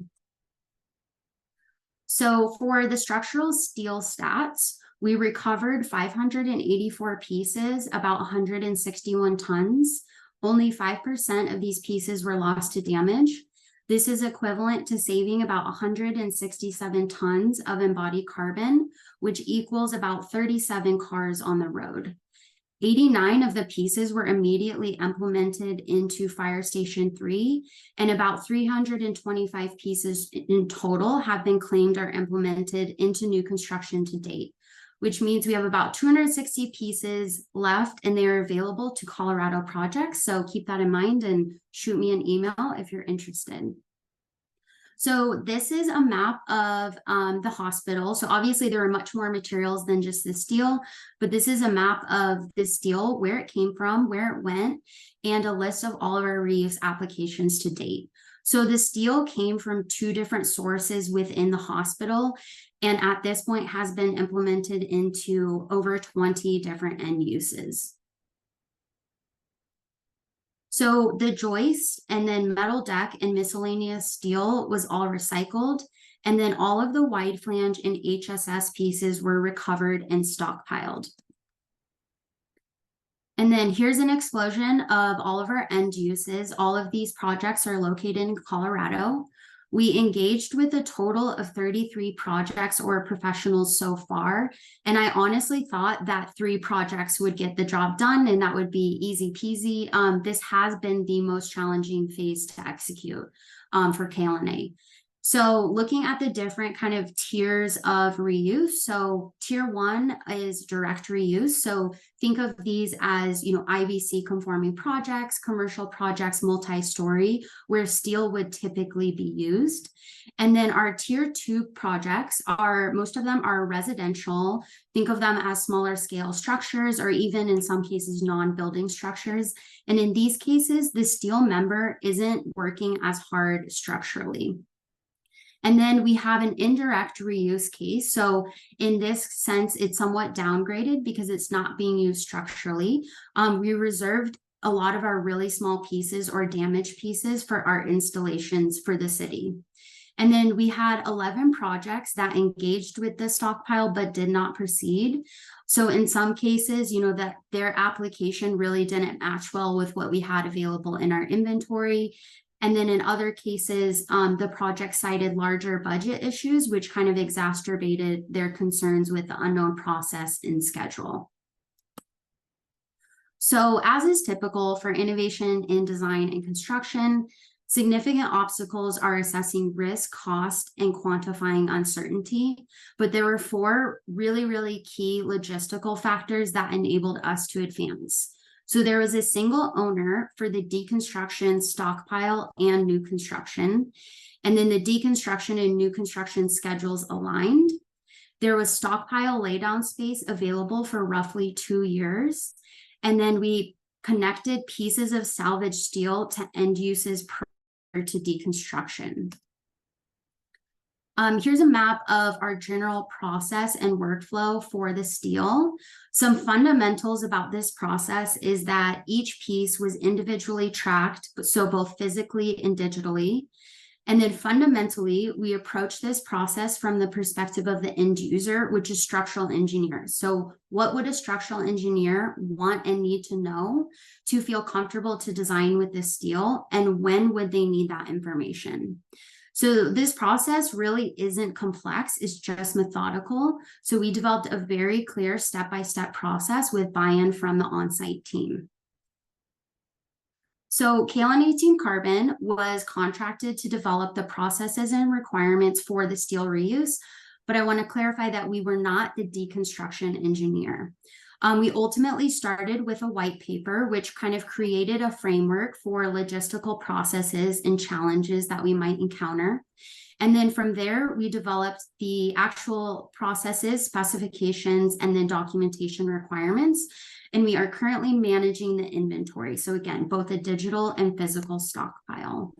So for the structural steel stats, we recovered 584 pieces, about 161 tons. Only 5% of these pieces were lost to damage. This is equivalent to saving about 167 tons of embodied carbon, which equals about 37 cars on the road. 89 of the pieces were immediately implemented into Fire Station 3, and about 325 pieces in total have been claimed or implemented into new construction to date, which means we have about 260 pieces left and they are available to Colorado projects. So keep that in mind and shoot me an email if you're interested. So this is a map of the hospital. So obviously there are much more materials than just the steel, but this is a map of the steel, where it came from, where it went, and a list of all of our reuse applications to date. So the steel came from 2 different sources within the hospital, and at this point has been implemented into over 20 different end uses. So the joist and then metal deck and miscellaneous steel was all recycled. And then all of the wide flange and HSS pieces were recovered and stockpiled. And then here's an explosion of all of our end uses. All of these projects are located in Colorado. We engaged with a total of 33 projects or professionals so far. And I honestly thought that 3 projects would get the job done and that would be easy peasy. This has been the most challenging phase to execute for KL&A. So looking at the different kind of tiers of reuse. So tier 1 is direct reuse. So think of these as, you know, IBC conforming projects, commercial projects, multi-story, where steel would typically be used. And then our tier 2 projects are, most of them are residential. Think of them as smaller scale structures, or even in some cases, non-building structures. And in these cases, the steel member isn't working as hard structurally. And then we have an indirect reuse case. So in this sense, it's somewhat downgraded because it's not being used structurally. We reserved a lot of our really small pieces or damaged pieces for our installations for the city. And then we had 11 projects that engaged with the stockpile but did not proceed. So in some cases, you know, that their application really didn't match well with what we had available in our inventory. And then in other cases, the project cited larger budget issues, which kind of exacerbated their concerns with the unknown process and schedule. So as is typical for innovation in design and construction, significant obstacles are assessing risk, cost, and quantifying uncertainty. But there were 4 really key logistical factors that enabled us to advance. So there was a single owner for the deconstruction, stockpile, and new construction. And then the deconstruction and new construction schedules aligned. There was stockpile laydown space available for roughly 2 years. And then we connected pieces of salvage steel to end uses prior to deconstruction. Here's a map of our general process and workflow for the steel. Some fundamentals about this process is that each piece was individually tracked, so both physically and digitally. And then fundamentally, we approach this process from the perspective of the end user, which is structural engineers. So what would a structural engineer want and need to know to feel comfortable to design with this steel? And when would they need that information? So this process really isn't complex, it's just methodical. So we developed a very clear step-by-step process with buy-in from the on-site team. So KL&A Team Carbon was contracted to develop the processes and requirements for the steel reuse. but I want to clarify that we were not the deconstruction engineer. We ultimately started with a white paper, which kind of created a framework for logistical processes and challenges that we might encounter. And then from there, we developed the actual processes, specifications, and then documentation requirements. And we are currently managing the inventory. So again, both a digital and physical stockpile.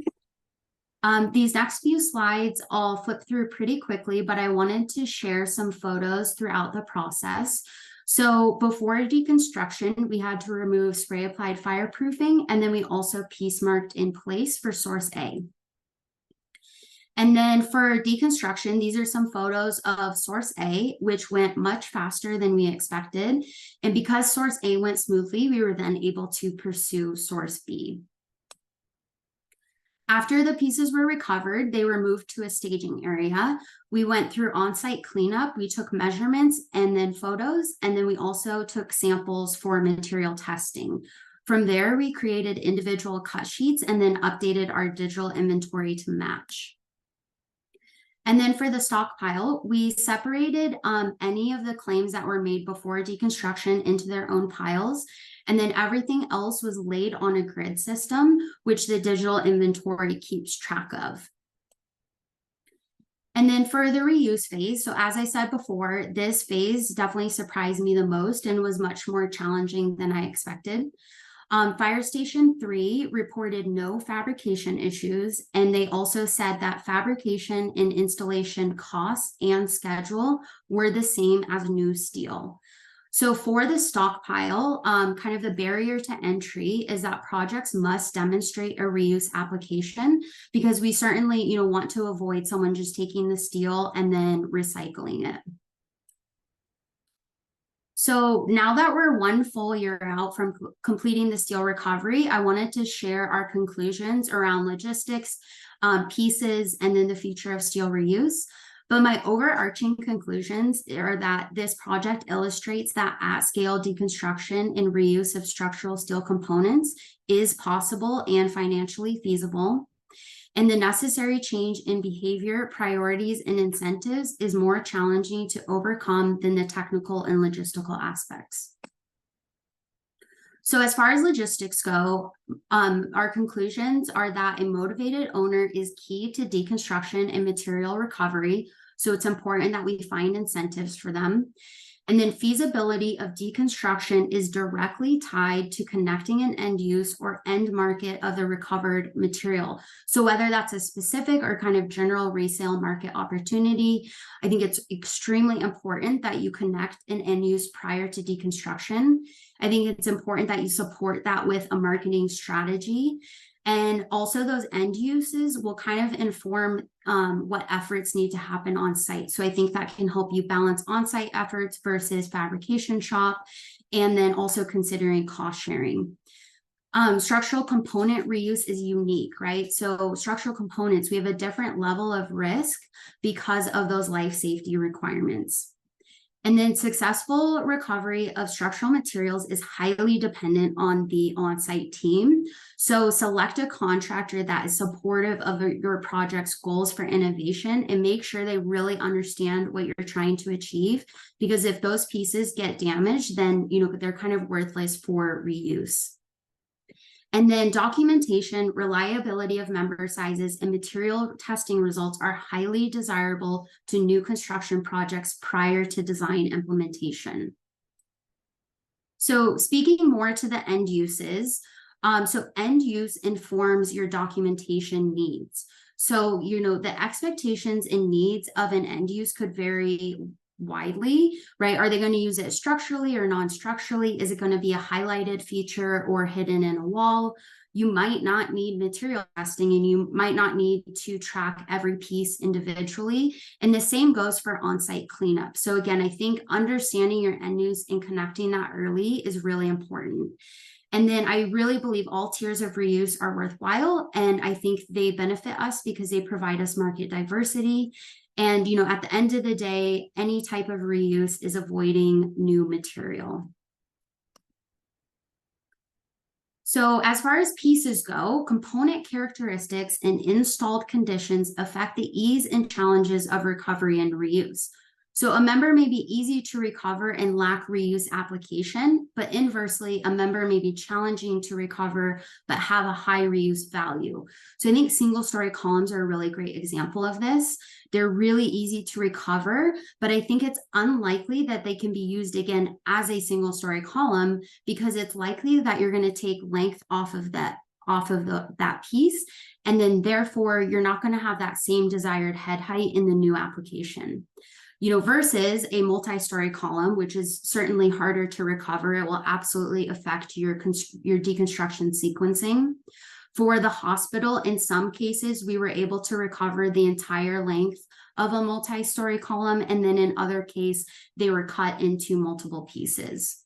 These next few slides I'll flip through pretty quickly, but I wanted to share some photos throughout the process. So before deconstruction, we had to remove spray applied fireproofing, and then we also piece marked in place for source A. And then for deconstruction, these are some photos of source A, which went much faster than we expected. And because source A went smoothly, we were then able to pursue source B. After the pieces were recovered, they were moved to a staging area. We went through on-site cleanup, we took measurements and then photos, and then we also took samples for material testing. From there, we created individual cut sheets and then updated our digital inventory to match. And then for the stockpile, we separated any of the claims that were made before deconstruction into their own piles. And then everything else was laid on a grid system, which the digital inventory keeps track of. And then for the reuse phase, so as I said before, this phase definitely surprised me the most and was much more challenging than I expected. Fire Station 3 reported no fabrication issues, and they also said that fabrication and installation costs and schedule were the same as new steel. So for the stockpile, kind of the barrier to entry is that projects must demonstrate a reuse application, because we certainly, want to avoid someone just taking the steel and then recycling it. So now that we're 1 full year out from completing the steel recovery, I wanted to share our conclusions around logistics, pieces, and then the future of steel reuse. But my overarching conclusions are that this project illustrates that at-scale deconstruction and reuse of structural steel components is possible and financially feasible. And the necessary change in behavior, priorities, and incentives is more challenging to overcome than the technical and logistical aspects. So as far as logistics go, our conclusions are that a motivated owner is key to deconstruction and material recovery. So it's important that we find incentives for them. And then feasibility of deconstruction is directly tied to connecting an end use or end market of the recovered material. So whether that's a specific or kind of general resale market opportunity, I think it's extremely important that you connect an end use prior to deconstruction. I think it's important that you support that with a marketing strategy. And also those end uses will kind of inform what efforts need to happen on site. So I think that can help you balance on-site efforts versus fabrication shop, and then also considering cost sharing. Structural component reuse is unique, right? So structural components, we have a different level of risk because of those life safety requirements. And then successful recovery of structural materials is highly dependent on the on-site team. So select a contractor that is supportive of your project's goals for innovation and make sure they really understand what you're trying to achieve. Because if those pieces get damaged, then they're kind of worthless for reuse. And then documentation, reliability of member sizes, and material testing results are highly desirable to new construction projects prior to design implementation. So speaking more to the end uses, so end use informs your documentation needs. So, the expectations and needs of an end use could vary widely, right? Are they going to use it structurally or non-structurally? Is it going to be a highlighted feature or hidden in a wall? You might not need material testing, and you might not need to track every piece individually. And the same goes for on-site cleanup. So again, I think understanding your end use and connecting that early is really important. And then I really believe all tiers of reuse are worthwhile. And I think they benefit us because they provide us market diversity. And, at the end of the day, any type of reuse is avoiding new material. So as far as pieces go, component characteristics and installed conditions affect the ease and challenges of recovery and reuse. So a member may be easy to recover and lack reuse application, but inversely, a member may be challenging to recover, but have a high reuse value. So I think single-story columns are a really great example of this. They're really easy to recover, but I think it's unlikely that they can be used again as a single-story column because it's likely that you're going to take length off of that piece, and then therefore you're not going to have that same desired head height in the new application. Versus a multi-story column, which is certainly harder to recover. It will absolutely affect your deconstruction sequencing. For the hospital, in some cases, we were able to recover the entire length of a multi-story column, and then in other cases, they were cut into multiple pieces.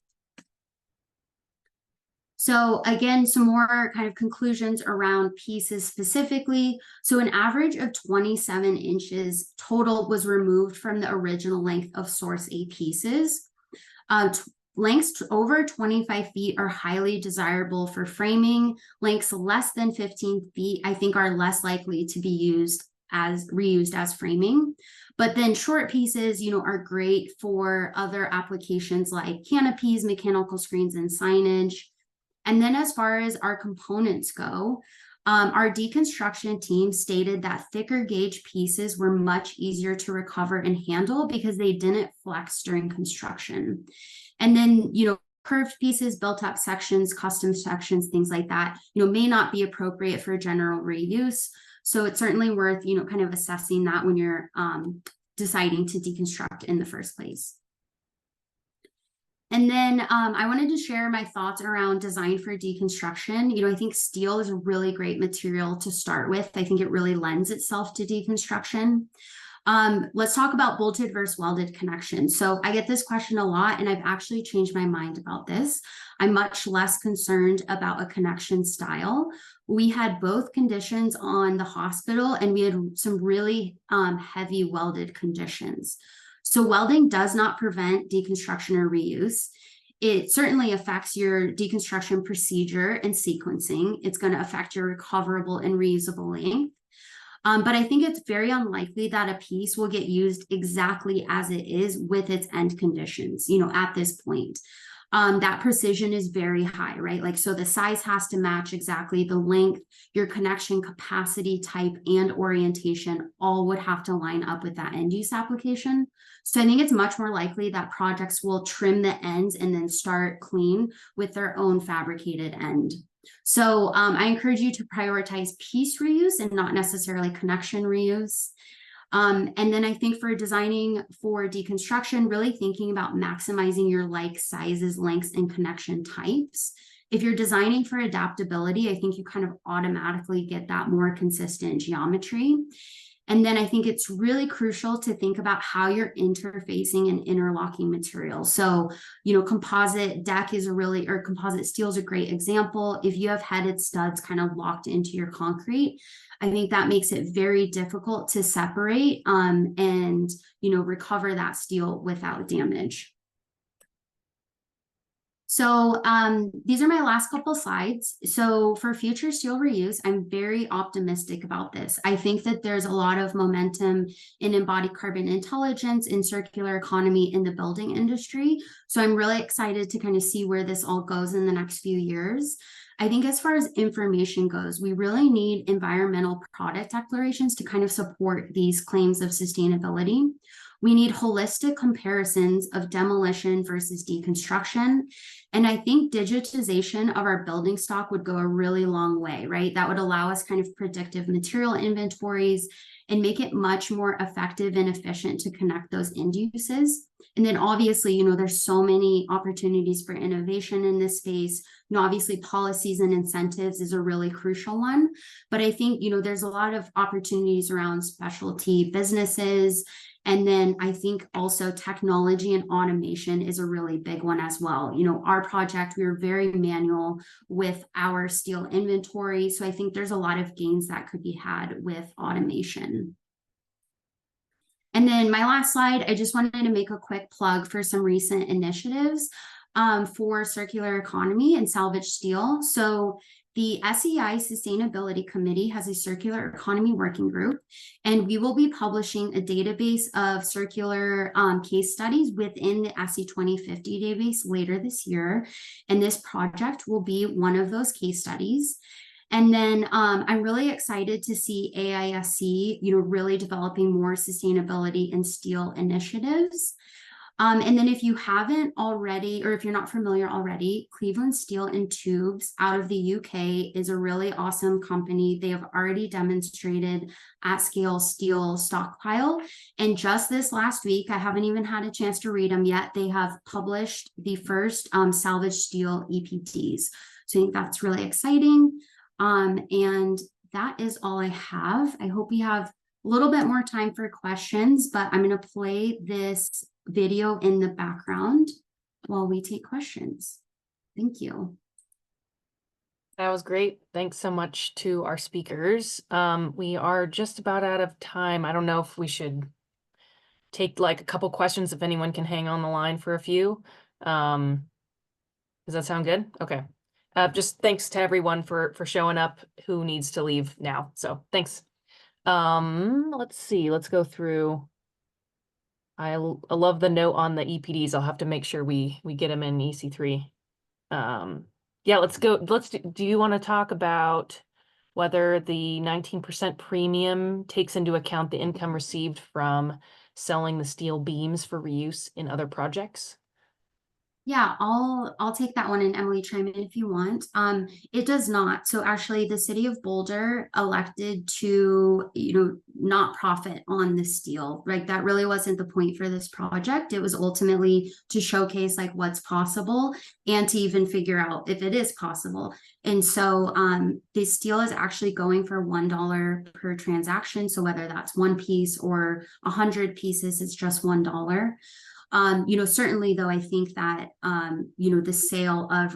So again, some more kind of conclusions around pieces specifically. So an average of 27 inches total was removed from the original length of source A pieces. Lengths over 25 feet are highly desirable for framing. Lengths less than 15 feet, I think, are less likely to be reused as framing. But then short pieces, are great for other applications like canopies, mechanical screens, and signage. And then as far as our components go, our deconstruction team stated that thicker gauge pieces were much easier to recover and handle because they didn't flex during construction. And then, curved pieces, built up sections, custom sections, things like that, may not be appropriate for general reuse. So it's certainly worth, kind of assessing that when you're deciding to deconstruct in the first place. And then I wanted to share my thoughts around design for deconstruction. I think steel is a really great material to start with. I think it really lends itself to deconstruction. Let's talk about bolted versus welded connections. So I get this question a lot, and I've actually changed my mind about this. I'm much less concerned about a connection style. We had both conditions on the hospital, and we had some really heavy welded conditions. So welding does not prevent deconstruction or reuse. It certainly affects your deconstruction procedure and sequencing. It's going to affect your recoverable and reusable length. But I think it's very unlikely that a piece will get used exactly as it is with its end conditions, at this point. That precision is very high, right? So the size has to match exactly the length, your connection capacity type, and orientation all would have to line up with that end use application. So I think it's much more likely that projects will trim the ends and then start clean with their own fabricated end. So I encourage you to prioritize piece reuse and not necessarily connection reuse. And then I think for designing for deconstruction, really thinking about maximizing your like sizes, lengths, and connection types. If you're designing for adaptability, I think you kind of automatically get that more consistent geometry. And then I think it's really crucial to think about how you're interfacing and interlocking materials. So, composite deck is composite steel is a great example. If you have headed studs kind of locked into your concrete, I think that makes it very difficult to separate and, recover that steel without damage. So these are my last couple slides. So for future steel reuse, I'm very optimistic about this. I think that there's a lot of momentum in embodied carbon intelligence, in circular economy in the building industry. So I'm really excited to kind of see where this all goes in the next few years. I think as far as information goes, we really need environmental product declarations to kind of support these claims of sustainability. We need holistic comparisons of demolition versus deconstruction. And I think digitization of our building stock would go a really long way, right? That would allow us kind of predictive material inventories and make it much more effective and efficient to connect those end uses. And then obviously, there's so many opportunities for innovation in this space. Obviously policies and incentives is a really crucial one, but I think, there's a lot of opportunities around specialty businesses. And then I think also technology and automation is a really big one as well. Our project, we were very manual with our steel inventory. So I think there's a lot of gains that could be had with automation. And then my last slide, I just wanted to make a quick plug for some recent initiatives. for circular economy and salvage steel. So the SEI Sustainability Committee has a circular economy working group, and we will be publishing a database of circular case studies within the SE 2050 database later this year. And this project will be one of those case studies. And then I'm really excited to see AISC, really developing more sustainability and steel initiatives. And then if you haven't already, or if you're not familiar already, Cleveland Steel and Tubes out of the UK is a really awesome company. They have already demonstrated at scale steel stockpile. And just this last week, I haven't even had a chance to read them yet, they have published the first salvage steel EPDs. So I think that's really exciting. And that is all I have. I hope we have a little bit more time for questions, but I'm going to play this video in the background while we take questions. Thank you. That was great. Thanks so much to our speakers. We are just about out of time. I don't know if we should take like a couple questions if anyone can hang on the line for a few. Does that sound good? Okay. Just thanks to everyone for showing up who needs to leave now. So thanks. Let's see. Let's go through. I love the note on the EPDs. I'll have to make sure we get them in EC3. Yeah, let's go. Do you want to talk about whether the 19% premium takes into account the income received from selling the steel beams for reuse in other projects? Yeah, I'll take that one, and Emily, chime in if you want. It does not. So actually the city of Boulder elected to, not profit on the steel, right? That really wasn't the point for this project. It was ultimately to showcase like what's possible and to even figure out if it is possible. And so the steel is actually going for $1 per transaction. So whether that's one piece or 100 pieces, it's just $1. Certainly though, I think that, the sale of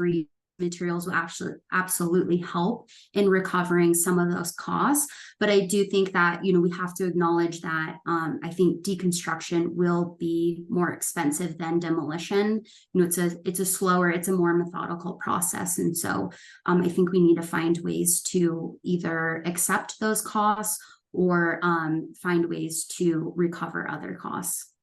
materials will actually absolutely help in recovering some of those costs. But I do think that, we have to acknowledge that I think deconstruction will be more expensive than demolition. It's a more methodical process. And so I think we need to find ways to either accept those costs or find ways to recover other costs.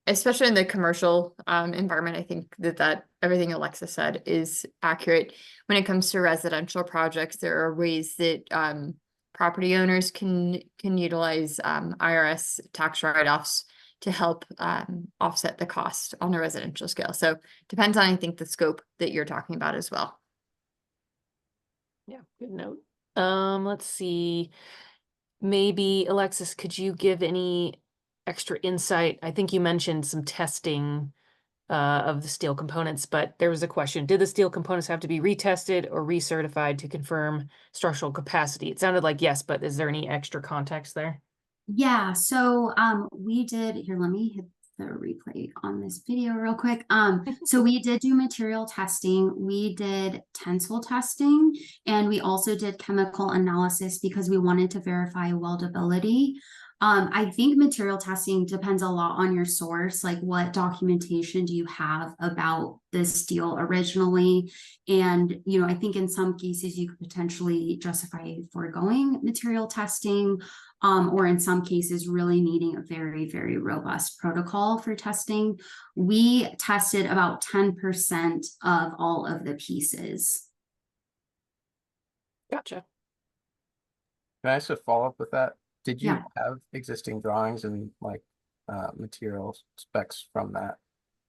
Especially in the commercial environment, I think that everything Alexis said is accurate. When it comes to residential projects, there are ways that property owners can utilize IRS tax write-offs to help offset the cost on a residential scale. So depends on, I think, the scope that you're talking about as well. Yeah, good note. Let's see. Maybe Alexis, could you give any extra insight? I think you mentioned some testing of the steel components, but there was a question. Did the steel components have to be retested or recertified to confirm structural capacity? It sounded like yes, but is there any extra context there? Yeah, so we did, here, let me hit the replay on this video real quick. So we did do material testing, we did tensile testing, and we also did chemical analysis because we wanted to verify weldability. I think material testing depends a lot on your source, like what documentation do you have about the steel originally? And, I think in some cases you could potentially justify foregoing material testing, or in some cases really needing a very, very robust protocol for testing. We tested about 10% of all of the pieces. Gotcha. Can I also follow up with that? Did you Yeah. have existing drawings and like material specs from that?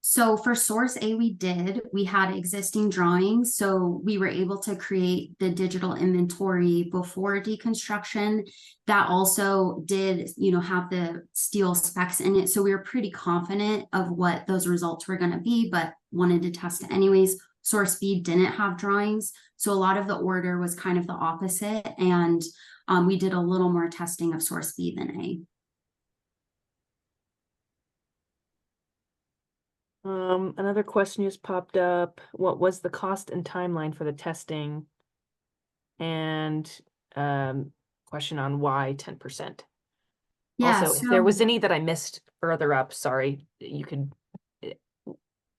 So for source A, we had existing drawings. So we were able to create the digital inventory before deconstruction. That also did, have the steel specs in it. So we were pretty confident of what those results were going to be, but wanted to test it anyways. Source B didn't have drawings. So a lot of the order was kind of the opposite. And we did a little more testing of source B than A. Another question just popped up. What was the cost and timeline for the testing? And question on why 10%? Yeah, Also, if there was any that I missed further up, sorry, you could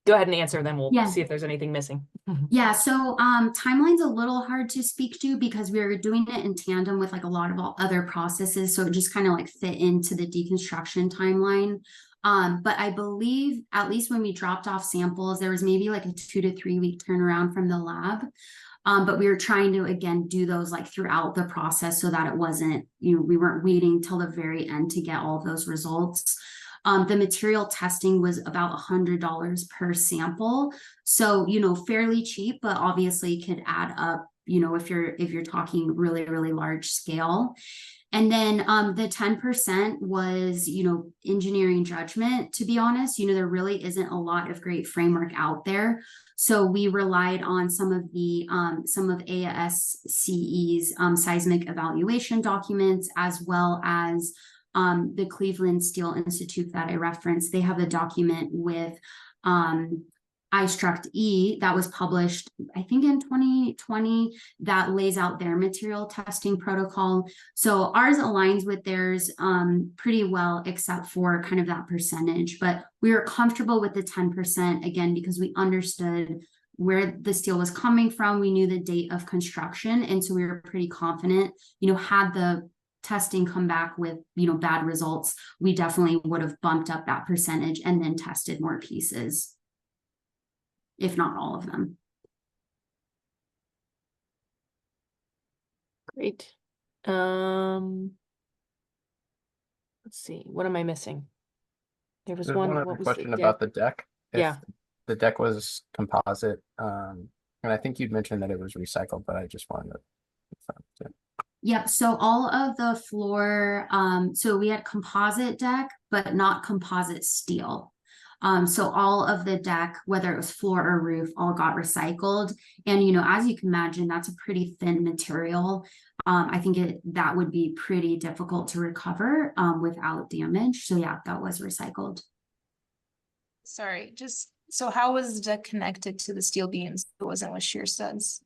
go ahead and answer, then we'll Yeah. see if there's anything missing. Yeah, so timeline's a little hard to speak to because we were doing it in tandem with like a lot of other processes. So it just kind of like fit into the deconstruction timeline. But I believe at least when we dropped off samples, there was maybe like a 2 to 3 week turnaround from the lab. But we were trying to, again, do those like throughout the process so that it wasn't, we weren't waiting till the very end to get all those results. The material testing was about $100 per sample. So, fairly cheap, but obviously could add up, if you're talking really, really large scale. And then the 10% was, engineering judgment, to be honest. There really isn't a lot of great framework out there. So we relied on some of ASCE's seismic evaluation documents, as well as the Cleveland Steel Institute that I referenced. They have a document with iStruct-E that was published, I think in 2020, that lays out their material testing protocol. So ours aligns with theirs pretty well, except for kind of that percentage. But we were comfortable with the 10%, again, because we understood where the steel was coming from. We knew the date of construction. And so we were pretty confident, had the testing come back with, bad results, we definitely would have bumped up that percentage and then tested more pieces, if not all of them. Great. Let's see, what am I missing? There was There's one, one other what was question the about deck? the deck. If Yeah. the deck was composite, and I think you'd mentioned that it was recycled, but I just wanted to confirm too. Yep, so all of the floor, so we had composite deck, but not composite steel. So all of the deck, whether it was floor or roof, all got recycled. And, as you can imagine, that's a pretty thin material. I think that would be pretty difficult to recover without damage. So yeah, that was recycled. Sorry, so how was the deck connected to the steel beams? It wasn't with shear studs.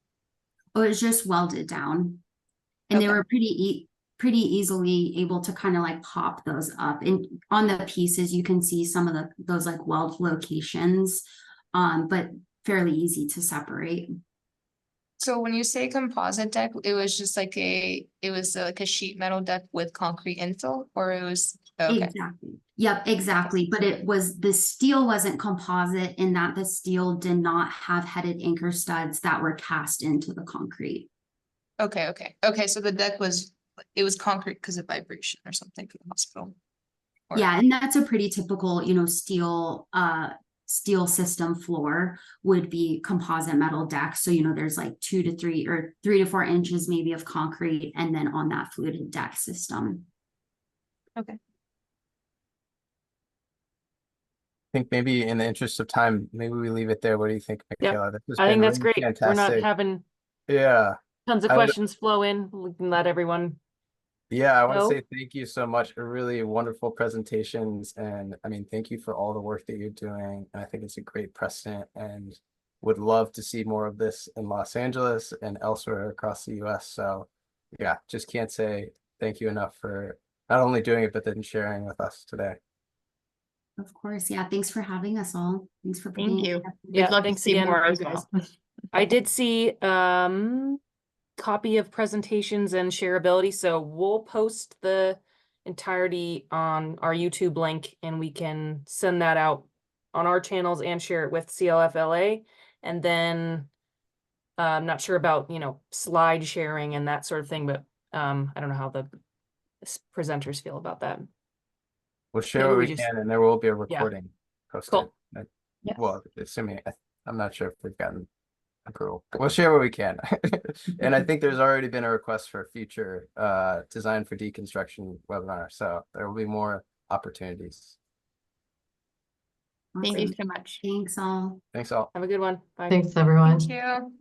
Oh, it was just welded down. And they Okay. were pretty easily able to kind of like pop those up. And on the pieces, you can see some of those like weld locations, but fairly easy to separate. So when you say composite deck, it was just like like a sheet metal deck with concrete infill, or it was okay. Exactly. Yep, exactly. But the steel wasn't composite in that the steel did not have headed anchor studs that were cast into the concrete. Okay. So the deck was concrete because of vibration or something for the hospital. Yeah, and that's a pretty typical, steel system floor would be composite metal deck. So, there's like 2 to 3 or 3 to 4 inches maybe of concrete, and then on that fluted deck system. Okay. I think maybe in the interest of time, maybe we leave it there. What do you think, Yep. Michaela? This has I think been that's really great. We're not fantastic. having Yeah. tons of I would- questions flow in. We can let everyone. Yeah, I want to No. say thank you so much. Really wonderful presentations. And I mean, thank you for all the work that you're doing. And I think it's a great precedent and would love to see more of this in Los Angeles and elsewhere across the US. So yeah, just can't say thank you enough for not only doing it, but then sharing with us today. Of course. Yeah. Thanks for having us all. Thanks for Thank being you. here. Yeah, We'd love to thanks see again, more you as well. guys. I did see copy of presentations and shareability, so we'll post the entirety on our YouTube link and we can send that out on our channels and share it with CLFLA. And then I'm not sure about, slide sharing and that sort of thing, but I don't know how the presenters feel about that. We'll share Maybe what we we just- can, and there will be a recording posted. Cool. Yes. Well, assuming I'm not sure if we've gotten approval. We'll share what we can. And I think there's already been a request for a future design for deconstruction webinar. So there will be more opportunities. Thank you Awesome. so much. Thanks all. Thanks all. Have a good one. Bye. Thanks, everyone. Thank you.